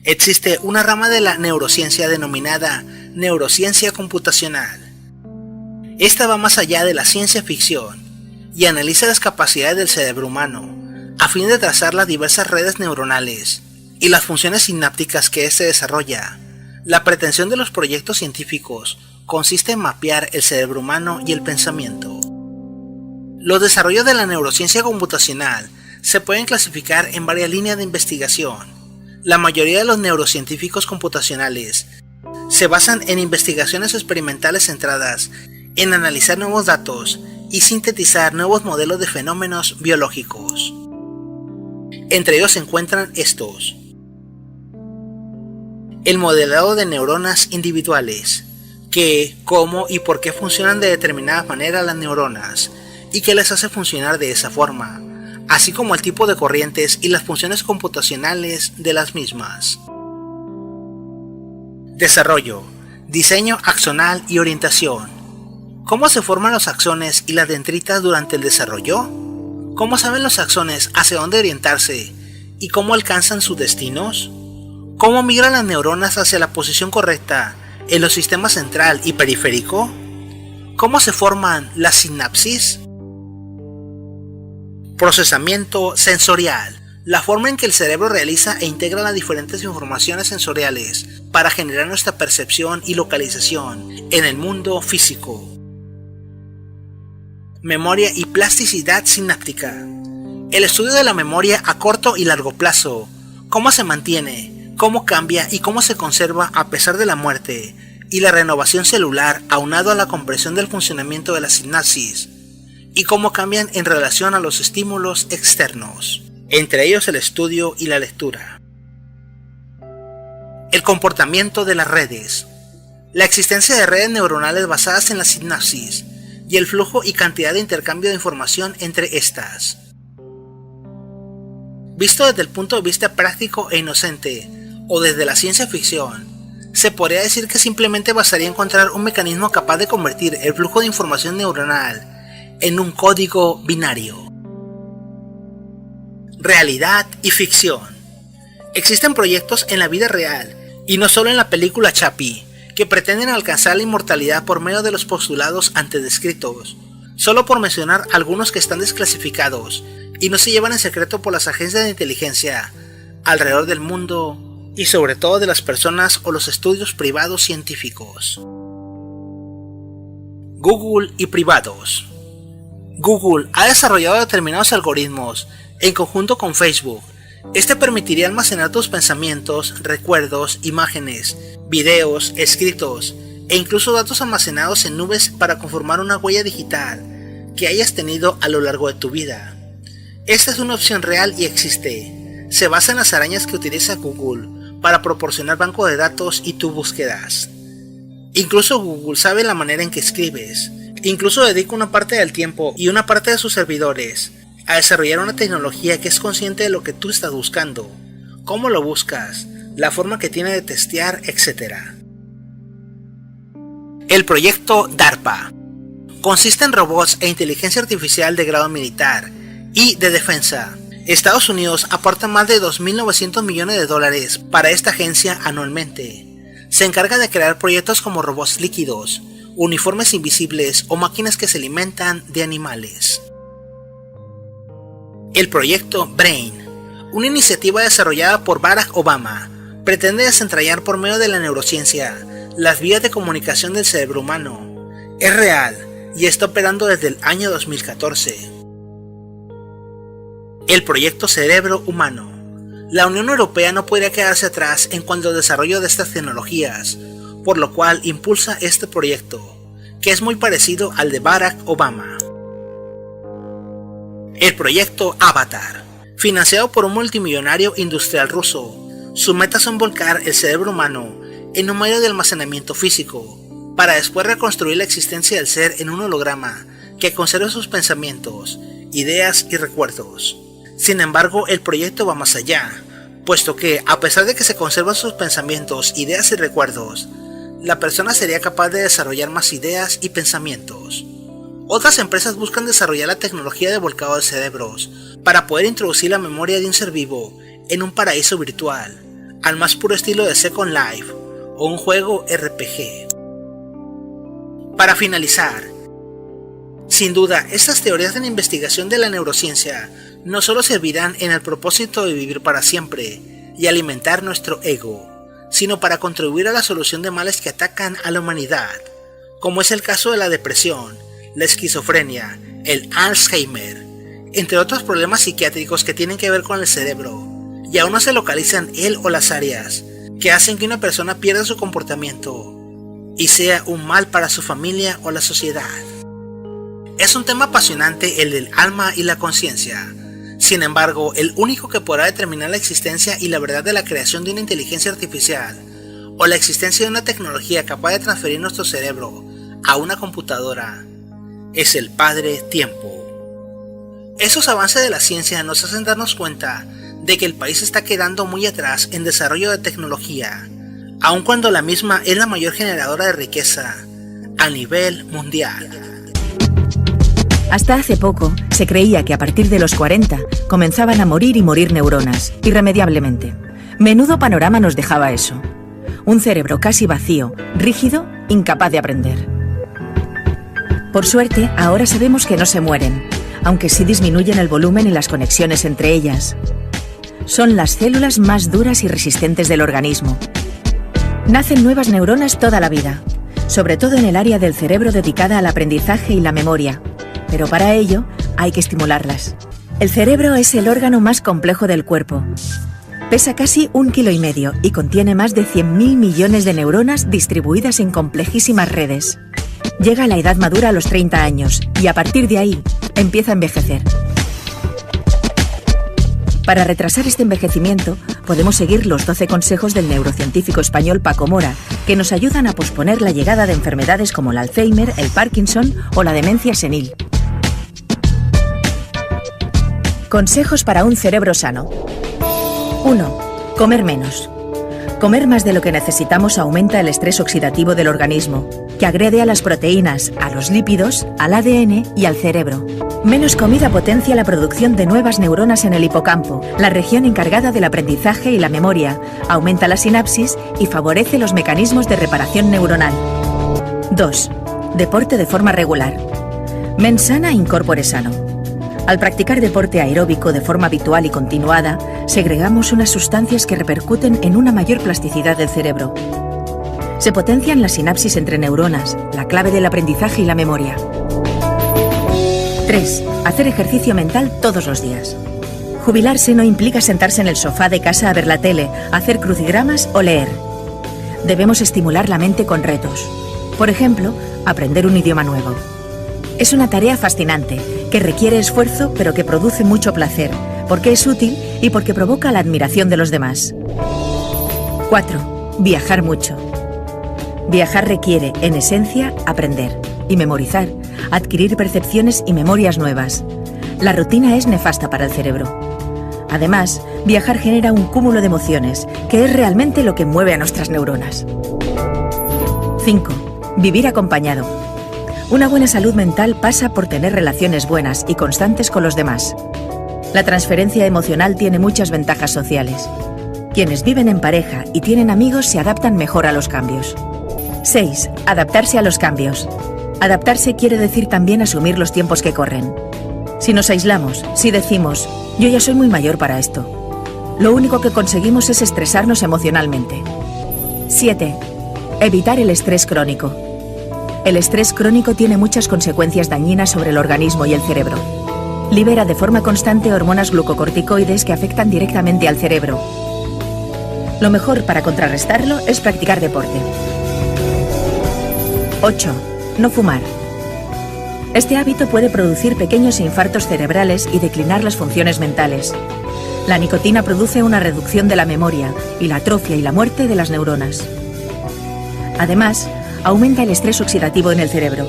Existe una rama de la neurociencia denominada neurociencia computacional. Esta va más allá de la ciencia ficción y analiza las capacidades del cerebro humano a fin de trazar las diversas redes neuronales y las funciones sinápticas que éste desarrolla. La pretensión de los proyectos científicos consiste en mapear el cerebro humano y el pensamiento. Los desarrollos de la neurociencia computacional se pueden clasificar en varias líneas de investigación. La mayoría de los neurocientíficos computacionales se basan en investigaciones experimentales centradas en analizar nuevos datos y sintetizar nuevos modelos de fenómenos biológicos. Entre ellos se encuentran estos: el modelado de neuronas individuales, qué, cómo y por qué funcionan de determinada manera las neuronas y qué les hace funcionar de esa forma, así como el tipo de corrientes y las funciones computacionales de las mismas. Desarrollo, diseño axonal y orientación. ¿Cómo se forman los axones y las dendritas durante el desarrollo? ¿Cómo saben los axones hacia dónde orientarse y cómo alcanzan sus destinos? ¿Cómo migran las neuronas hacia la posición correcta en los sistemas central y periférico? ¿Cómo se forman las sinapsis? Procesamiento sensorial. La forma en que el cerebro realiza e integra las diferentes informaciones sensoriales para generar nuestra percepción y localización en el mundo físico. Memoria y plasticidad sináptica. El estudio de la memoria a corto y largo plazo. Cómo se mantiene, cómo cambia y cómo se conserva a pesar de la muerte, y la renovación celular aunado a la comprensión del funcionamiento de la sinapsis, y cómo cambian en relación a los estímulos externos, entre ellos el estudio y la lectura. El comportamiento de las redes. La existencia de redes neuronales basadas en la sinapsis y el flujo y cantidad de intercambio de información entre estas. Visto desde el punto de vista práctico e inocente, o desde la ciencia ficción, se podría decir que simplemente bastaría encontrar un mecanismo capaz de convertir el flujo de información neuronal en un código binario. Realidad y ficción. Existen proyectos en la vida real, y no solo en la película Chappie, que pretenden alcanzar la inmortalidad por medio de los postulados antes descritos, solo por mencionar algunos que están desclasificados y no se llevan en secreto por las agencias de inteligencia alrededor del mundo y sobre todo de las personas o los estudios privados científicos. Google y privados. Google ha desarrollado determinados algoritmos en conjunto con Facebook. Este permitiría almacenar tus pensamientos, recuerdos, imágenes, videos, escritos e incluso datos almacenados en nubes para conformar una huella digital que hayas tenido a lo largo de tu vida. Esta es una opción real y existe. Se basa en las arañas que utiliza Google para proporcionar banco de datos y tus búsquedas. Incluso Google sabe la manera en que escribes. Incluso dedica una parte del tiempo y una parte de sus servidores a desarrollar una tecnología que es consciente de lo que tú estás buscando, cómo lo buscas, la forma que tiene de testear, etc. El proyecto DARPA consiste en robots e inteligencia artificial de grado militar y de defensa. Estados Unidos aporta más de $2.900 millones para esta agencia anualmente. Se encarga de crear proyectos como robots líquidos, uniformes invisibles o máquinas que se alimentan de animales. El proyecto BRAIN, una iniciativa desarrollada por Barack Obama, pretende desentrañar por medio de la neurociencia las vías de comunicación del cerebro humano. Es real y está operando desde el año 2014. El proyecto Cerebro Humano. La Unión Europea no podría quedarse atrás en cuanto al desarrollo de estas tecnologías, por lo cual impulsa este proyecto, que es muy parecido al de Barack Obama. El proyecto Avatar, financiado por un multimillonario industrial ruso. Su meta son volcar el cerebro humano en un medio de almacenamiento físico, para después reconstruir la existencia del ser en un holograma que conserve sus pensamientos, ideas y recuerdos. Sin embargo, el proyecto va más allá, puesto que, a pesar de que se conservan sus pensamientos, ideas y recuerdos, la persona sería capaz de desarrollar más ideas y pensamientos. Otras empresas buscan desarrollar la tecnología de volcado de cerebros para poder introducir la memoria de un ser vivo en un paraíso virtual, al más puro estilo de Second Life o un juego RPG. Para finalizar, sin duda, estas teorías de la investigación de la neurociencia no solo servirán en el propósito de vivir para siempre y alimentar nuestro ego, sino para contribuir a la solución de males que atacan a la humanidad, como es el caso de la depresión, la esquizofrenia, el Alzheimer, entre otros problemas psiquiátricos que tienen que ver con el cerebro, y aún no se localizan él o las áreas que hacen que una persona pierda su comportamiento y sea un mal para su familia o la sociedad. Es un tema apasionante el del alma y la conciencia. Sin embargo, el único que podrá determinar la existencia y la verdad de la creación de una inteligencia artificial o la existencia de una tecnología capaz de transferir nuestro cerebro a una computadora es el Padre Tiempo. Esos avances de la ciencia nos hacen darnos cuenta de que el país está quedando muy atrás en desarrollo de tecnología, aun cuando la misma es la mayor generadora de riqueza a nivel mundial. Hasta hace poco se creía que a partir de los 40 comenzaban a morir y morir neuronas, irremediablemente. Menudo panorama nos dejaba eso. Un cerebro casi vacío, rígido, incapaz de aprender. Por suerte, ahora sabemos que no se mueren, aunque sí disminuyen el volumen y las conexiones entre ellas. Son las células más duras y resistentes del organismo. Nacen nuevas neuronas toda la vida, sobre todo en el área del cerebro dedicada al aprendizaje y la memoria, pero para ello hay que estimularlas. El cerebro es el órgano más complejo del cuerpo. Pesa casi 1,5 kilos y contiene más de 100.000 millones de neuronas distribuidas en complejísimas redes. Llega a la edad madura a los 30 años y a partir de ahí empieza a envejecer. Para retrasar este envejecimiento, podemos seguir los 12 consejos del neurocientífico español Paco Mora, que nos ayudan a posponer la llegada de enfermedades como el Alzheimer, el Parkinson o la demencia senil. Consejos para un cerebro sano. 1. Comer menos. Comer más de lo que necesitamos aumenta el estrés oxidativo del organismo, que agrede a las proteínas, a los lípidos, al ADN y al cerebro. Menos comida potencia la producción de nuevas neuronas en el hipocampo, la región encargada del aprendizaje y la memoria, aumenta la sinapsis y favorece los mecanismos de reparación neuronal. 2. Deporte de forma regular. Mens sana in corpore sano. Al practicar deporte aeróbico de forma habitual y continuada, segregamos unas sustancias que repercuten en una mayor plasticidad del cerebro. Se potencian las sinapsis entre neuronas, la clave del aprendizaje y la memoria. 3. Hacer ejercicio mental todos los días. Jubilarse no implica sentarse en el sofá de casa a ver la tele, hacer crucigramas o leer. Debemos estimular la mente con retos. Por ejemplo, aprender un idioma nuevo. Es una tarea fascinante, que requiere esfuerzo pero que produce mucho placer, porque es útil y porque provoca la admiración de los demás. 4. Viajar mucho. Viajar requiere, en esencia, aprender y memorizar, adquirir percepciones y memorias nuevas. La rutina es nefasta para el cerebro. Además, viajar genera un cúmulo de emociones, que es realmente lo que mueve a nuestras neuronas. 5. Vivir acompañado. Una buena salud mental pasa por tener relaciones buenas y constantes con los demás. La transferencia emocional tiene muchas ventajas sociales. Quienes viven en pareja y tienen amigos se adaptan mejor a los cambios. 6. Adaptarse a los cambios. Adaptarse quiere decir también asumir los tiempos que corren. Si nos aislamos, si decimos, yo ya soy muy mayor para esto, lo único que conseguimos es estresarnos emocionalmente. 7. Evitar el estrés crónico. El estrés crónico tiene muchas consecuencias dañinas sobre el organismo y el cerebro. Libera de forma constante hormonas glucocorticoides que afectan directamente al cerebro. Lo mejor para contrarrestarlo es practicar deporte. 8. No fumar. Este hábito puede producir pequeños infartos cerebrales y declinar las funciones mentales. La nicotina produce una reducción de la memoria y la atrofia y la muerte de las neuronas. Además, aumenta el estrés oxidativo en el cerebro.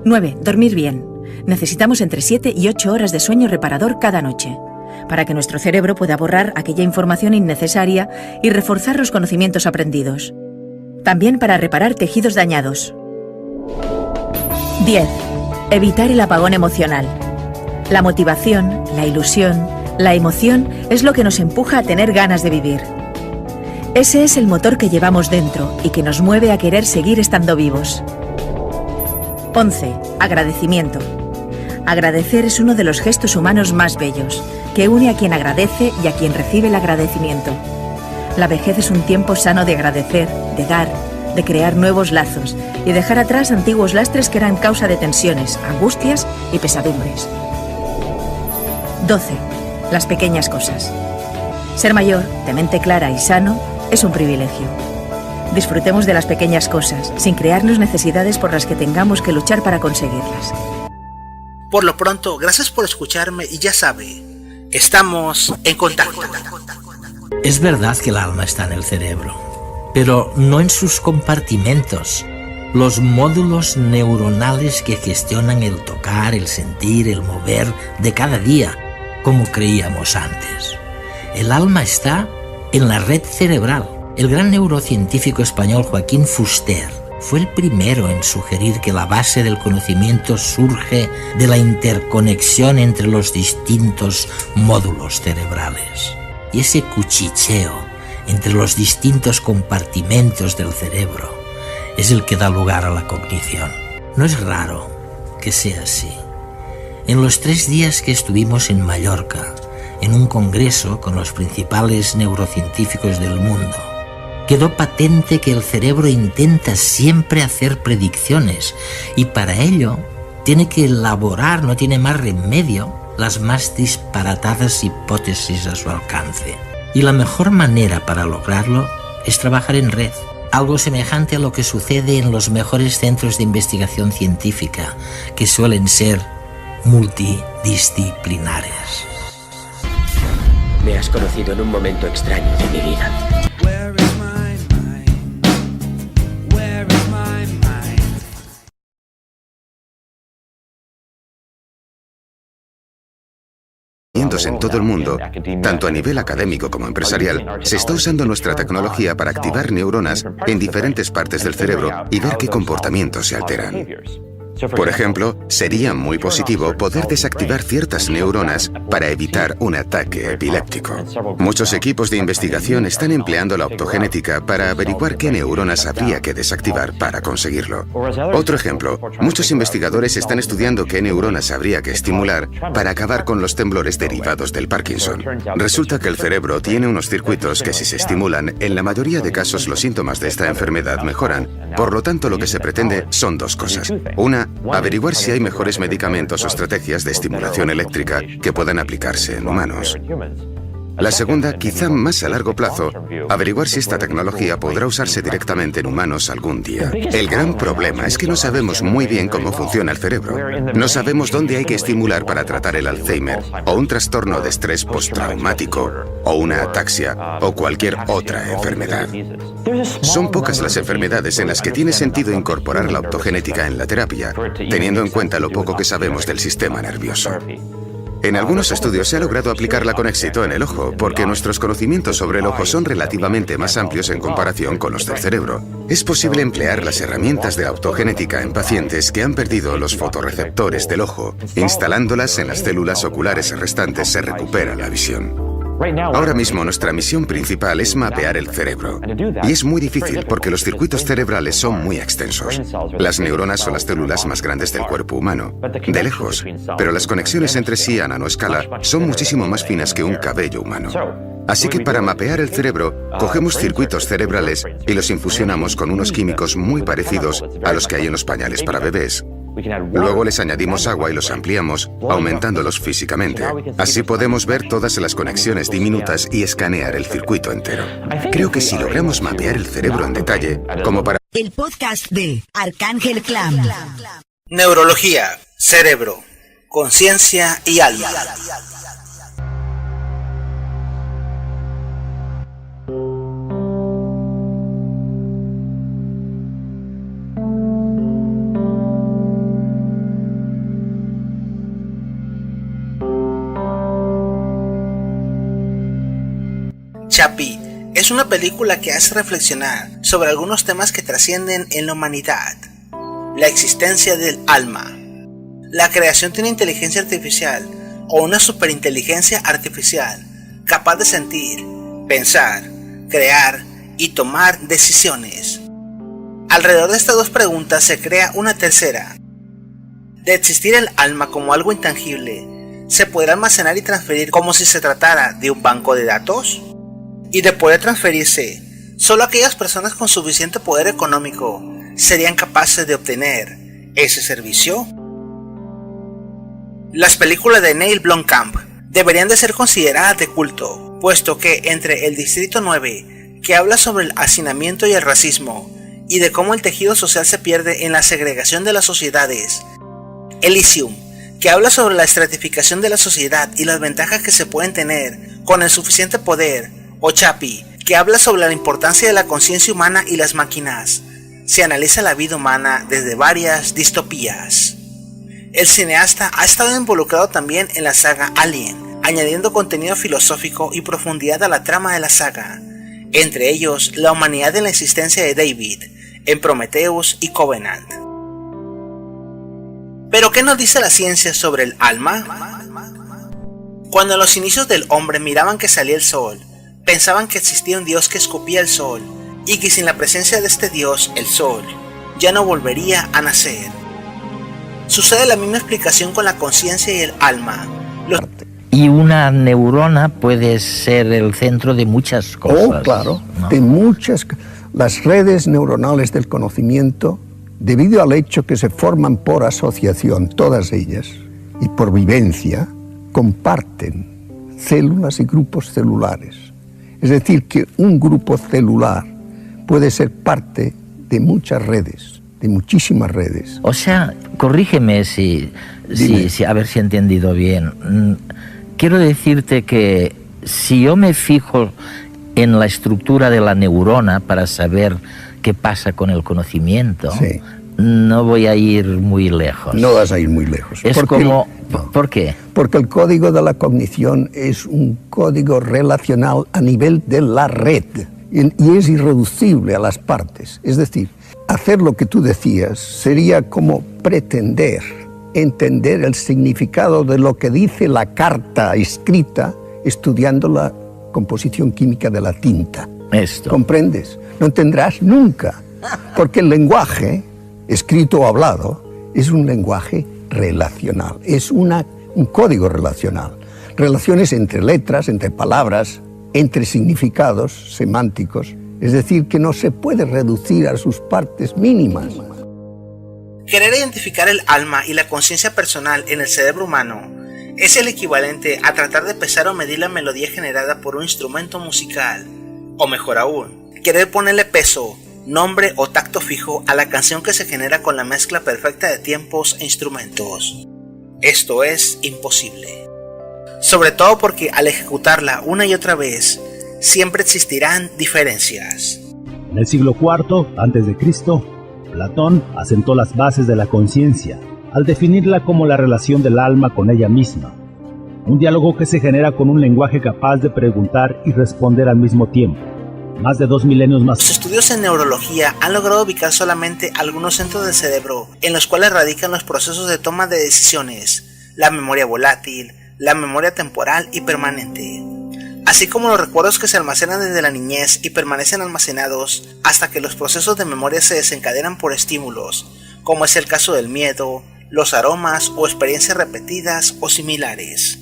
9. Dormir bien. Necesitamos entre 7 y 8 horas de sueño reparador cada noche, para que nuestro cerebro pueda borrar aquella información innecesaria y reforzar los conocimientos aprendidos. También para reparar tejidos dañados. 10. Evitar el apagón emocional. La motivación, la ilusión, la emoción es lo que nos empuja a tener ganas de vivir. Ese es el motor que llevamos dentro y que nos mueve a querer seguir estando vivos. 11. Agradecimiento. Agradecer es uno de los gestos humanos más bellos, que une a quien agradece y a quien recibe el agradecimiento. La vejez es un tiempo sano de agradecer, de dar, de crear nuevos lazos y dejar atrás antiguos lastres que eran causa de tensiones, angustias y pesadumbres. 12. Las pequeñas cosas. Ser mayor, de mente clara y sano, es un privilegio. Disfrutemos de las pequeñas cosas, sin crearnos necesidades por las que tengamos que luchar para conseguirlas. Por lo pronto, gracias por escucharme y ya sabe, estamos en contacto. Es verdad que el alma está en el cerebro, pero no en sus compartimentos, los módulos neuronales que gestionan el tocar, el sentir, el mover de cada día, como creíamos antes. El alma está en la red cerebral. El gran neurocientífico español Joaquín Fuster fue el primero en sugerir que la base del conocimiento surge de la interconexión entre los distintos módulos cerebrales. Y ese cuchicheo entre los distintos compartimentos del cerebro es el que da lugar a la cognición. No es raro que sea así. En los 3 días que estuvimos en Mallorca, en un congreso con los principales neurocientíficos del mundo, quedó patente que el cerebro intenta siempre hacer predicciones y para ello tiene que elaborar, no tiene más remedio, las más disparatadas hipótesis a su alcance. Y la mejor manera para lograrlo es trabajar en red, algo semejante a lo que sucede en los mejores centros de investigación científica, que suelen ser multidisciplinares. Me has conocido en un momento extraño de mi vida. En todo el mundo, tanto a nivel académico como empresarial, se está usando nuestra tecnología para activar neuronas en diferentes partes del cerebro y ver qué comportamientos se alteran. Por ejemplo, sería muy positivo poder desactivar ciertas neuronas para evitar un ataque epiléptico. Muchos equipos de investigación están empleando la optogenética para averiguar qué neuronas habría que desactivar para conseguirlo. Otro ejemplo, muchos investigadores están estudiando qué neuronas habría que estimular para acabar con los temblores derivados del Parkinson. Resulta que el cerebro tiene unos circuitos que, si se estimulan, en la mayoría de casos los síntomas de esta enfermedad mejoran. Por lo tanto, lo que se pretende son 2 cosas. Una, averiguar si hay mejores medicamentos o estrategias de estimulación eléctrica que puedan aplicarse en humanos. La segunda, quizá más a largo plazo, averiguar si esta tecnología podrá usarse directamente en humanos algún día. El gran problema es que no sabemos muy bien cómo funciona el cerebro. No sabemos dónde hay que estimular para tratar el Alzheimer, o un trastorno de estrés postraumático, o una ataxia, o cualquier otra enfermedad. Son pocas las enfermedades en las que tiene sentido incorporar la optogenética en la terapia, teniendo en cuenta lo poco que sabemos del sistema nervioso. En algunos estudios se ha logrado aplicarla con éxito en el ojo, porque nuestros conocimientos sobre el ojo son relativamente más amplios en comparación con los del cerebro. Es posible emplear las herramientas de la optogenética en pacientes que han perdido los fotorreceptores del ojo. Instalándolas en las células oculares restantes se recupera la visión. Ahora mismo nuestra misión principal es mapear el cerebro. Y es muy difícil porque los circuitos cerebrales son muy extensos. Las neuronas son las células más grandes del cuerpo humano, de lejos, pero las conexiones entre sí a nanoescala son muchísimo más finas que un cabello humano. Así que para mapear el cerebro, cogemos circuitos cerebrales y los infusionamos con unos químicos muy parecidos a los que hay en los pañales para bebés. Luego les añadimos agua y los ampliamos, aumentándolos físicamente. Así podemos ver todas las conexiones diminutas y escanear el circuito entero. Creo que si logramos mapear el cerebro en detalle, como para... El podcast de Arcángel Clam. Neurología, cerebro, conciencia y alma. Chapi es una película que hace reflexionar sobre algunos temas que trascienden en la humanidad. La existencia del alma, la creación de una inteligencia artificial o una superinteligencia artificial capaz de sentir, pensar, crear y tomar decisiones. Alrededor de estas 2 preguntas se crea una tercera. De existir el alma como algo intangible, ¿se podrá almacenar y transferir como si se tratara de un banco de datos? Y de poder transferirse, Solo aquellas personas con suficiente poder económico serían capaces de obtener ese servicio. Las películas de Neil Blomkamp deberían de ser consideradas de culto, puesto que entre el Distrito 9, que habla sobre el hacinamiento y el racismo, y de cómo el tejido social se pierde en la segregación de las sociedades, Elysium, que habla sobre la estratificación de la sociedad y las ventajas que se pueden tener con el suficiente poder, o Chappie, que habla sobre la importancia de la conciencia humana y las máquinas, se analiza la vida humana desde varias distopías. El cineasta ha estado involucrado también en la saga Alien, añadiendo contenido filosófico y profundidad a la trama de la saga, entre ellos la humanidad en la existencia de David, en Prometheus y Covenant. ¿Pero qué nos dice la ciencia sobre el alma? Cuando en los inicios del hombre miraban que salía el sol, pensaban que existía un Dios que escupía el sol, y que sin la presencia de este Dios, el sol, ya no volvería a nacer. Sucede la misma explicación con la conciencia y el alma. Y una neurona puede ser el centro de muchas cosas. Oh, claro, ¿no? de muchas. Las redes neuronales del conocimiento, debido al hecho que se forman por asociación, todas ellas, y por vivencia, comparten células y grupos celulares. Es decir, que un grupo celular puede ser parte de muchas redes, de muchísimas redes. O sea, corrígeme si a ver si he entendido bien. Quiero decirte que si yo me fijo en la estructura de la neurona para saber qué pasa con el conocimiento, sí, no voy a ir muy lejos. No vas a ir muy lejos. Es como... ¿Por qué? Porque el código de la cognición es un código relacional a nivel de la red y es irreducible a las partes. Es decir, hacer lo que tú decías sería como pretender entender el significado de lo que dice la carta escrita estudiando la composición química de la tinta. Esto. ¿Comprendes? No entenderás nunca, porque el lenguaje, escrito o hablado, es un lenguaje relacional, es un código relacional. Relaciones entre letras, entre palabras, entre significados semánticos, es decir, que no se puede reducir a sus partes mínimas. Querer identificar el alma y la conciencia personal en el cerebro humano es el equivalente a tratar de pesar o medir la melodía generada por un instrumento musical, o mejor aún, querer ponerle peso, nombre o tacto fijo a la canción que se genera con la mezcla perfecta de tiempos e instrumentos. Esto es imposible. Sobre todo porque al ejecutarla una y otra vez, siempre existirán diferencias. En el siglo IV a.C., Platón asentó las bases de la conciencia al definirla como la relación del alma con ella misma, un diálogo que se genera con un lenguaje capaz de preguntar y responder al mismo tiempo. Más de 2 milenios más. Los estudios en neurología han logrado ubicar solamente algunos centros del cerebro en los cuales radican los procesos de toma de decisiones, la memoria volátil, la memoria temporal y permanente, así como los recuerdos que se almacenan desde la niñez y permanecen almacenados hasta que los procesos de memoria se desencadenan por estímulos, como es el caso del miedo, los aromas o experiencias repetidas o similares.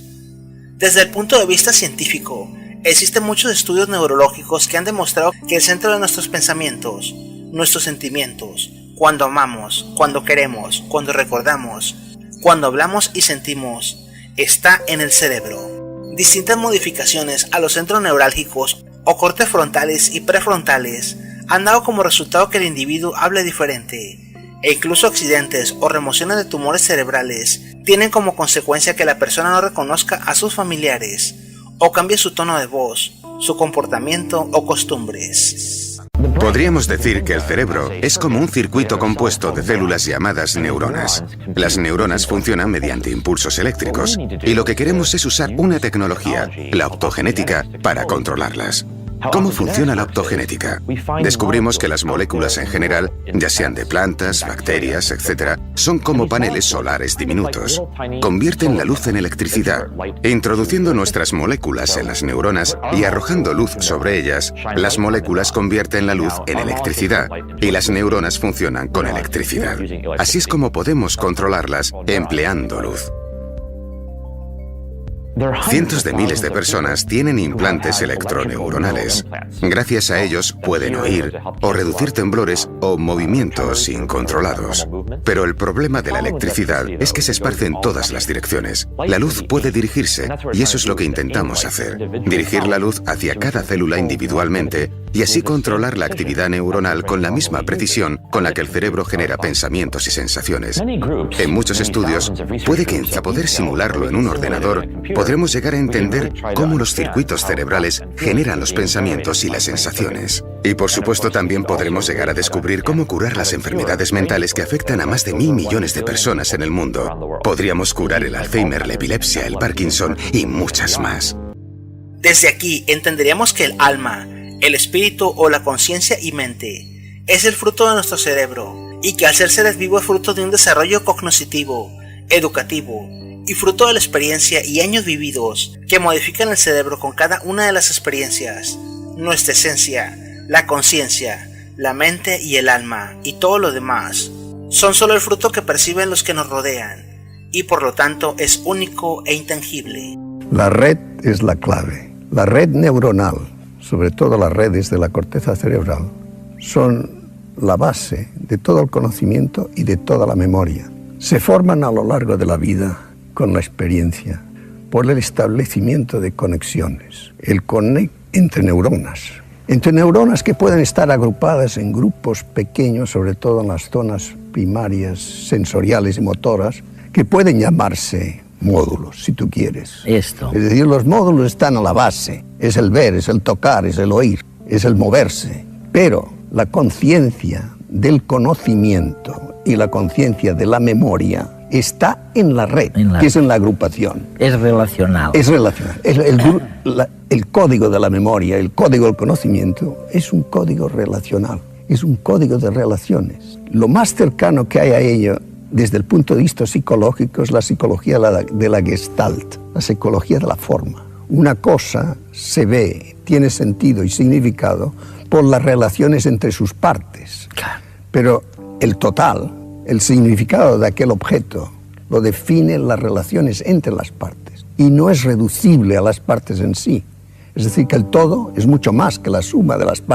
Desde el punto de vista científico, existen muchos estudios neurológicos que han demostrado que el centro de nuestros pensamientos, nuestros sentimientos, cuando amamos, cuando queremos, cuando recordamos, cuando hablamos y sentimos, está en el cerebro. Distintas modificaciones a los centros neurálgicos o cortes frontales y prefrontales han dado como resultado que el individuo hable diferente, e incluso accidentes o remociones de tumores cerebrales tienen como consecuencia que la persona no reconozca a sus familiares o cambie su tono de voz, su comportamiento o costumbres. Podríamos decir que el cerebro es como un circuito compuesto de células llamadas neuronas. Las neuronas funcionan mediante impulsos eléctricos y lo que queremos es usar una tecnología, la optogenética, para controlarlas. ¿Cómo funciona la optogenética? Descubrimos que las moléculas en general, ya sean de plantas, bacterias, etc., son como paneles solares diminutos. Convierten la luz en electricidad. Introduciendo nuestras moléculas en las neuronas y arrojando luz sobre ellas, las moléculas convierten la luz en electricidad y las neuronas funcionan con electricidad. Así es como podemos controlarlas empleando luz. Cientos de miles de personas tienen implantes electroneuronales. Gracias a ellos pueden oír o reducir temblores o movimientos incontrolados. Pero el problema de la electricidad es que se esparce en todas las direcciones. La luz puede dirigirse y eso es lo que intentamos hacer. Dirigir la luz hacia cada célula individualmente y así controlar la actividad neuronal con la misma precisión con la que el cerebro genera pensamientos y sensaciones. En muchos estudios, puede que para poder simularlo en un ordenador, podremos llegar a entender cómo los circuitos cerebrales generan los pensamientos y las sensaciones. Y por supuesto también podremos llegar a descubrir cómo curar las enfermedades mentales que afectan a más de 1.000 millones de personas en el mundo. Podríamos curar el Alzheimer, la epilepsia, el Parkinson y muchas más. Desde aquí entenderíamos que el alma, el espíritu o la conciencia y mente es el fruto de nuestro cerebro y que al ser seres vivos es fruto de un desarrollo cognoscitivo, educativo y fruto de la experiencia y años vividos que modifican el cerebro con cada una de las experiencias. Nuestra esencia, la conciencia, la mente y el alma y todo lo demás son solo el fruto que perciben los que nos rodean y por lo tanto es único e intangible. La red es la clave. La red neuronal, sobre todo las redes de la corteza cerebral, son la base de todo el conocimiento y de toda la memoria. Se forman a lo largo de la vida con la experiencia, por el establecimiento de conexiones, el conectar entre neuronas que pueden estar agrupadas en grupos pequeños, sobre todo en las zonas primarias, sensoriales y motoras, que pueden llamarse módulos, si tú quieres. Esto. Es decir, los módulos están a la base, es el ver, es el tocar, es el oír, es el moverse, pero la conciencia del conocimiento y la conciencia de la memoria está en la red, que es en la agrupación. Es relacional. Es relacional. El código de la memoria, el código del conocimiento, es un código relacional, es un código de relaciones. Lo más cercano que hay a ello, desde el punto de vista psicológico, es la psicología de la Gestalt, la psicología de la forma. Una cosa se ve, tiene sentido y significado por las relaciones entre sus partes. Claro. Pero el total, el significado de aquel objeto, lo definen las relaciones entre las partes y no es reducible a las partes en sí. Es decir, que el todo es mucho más que la suma de las partes.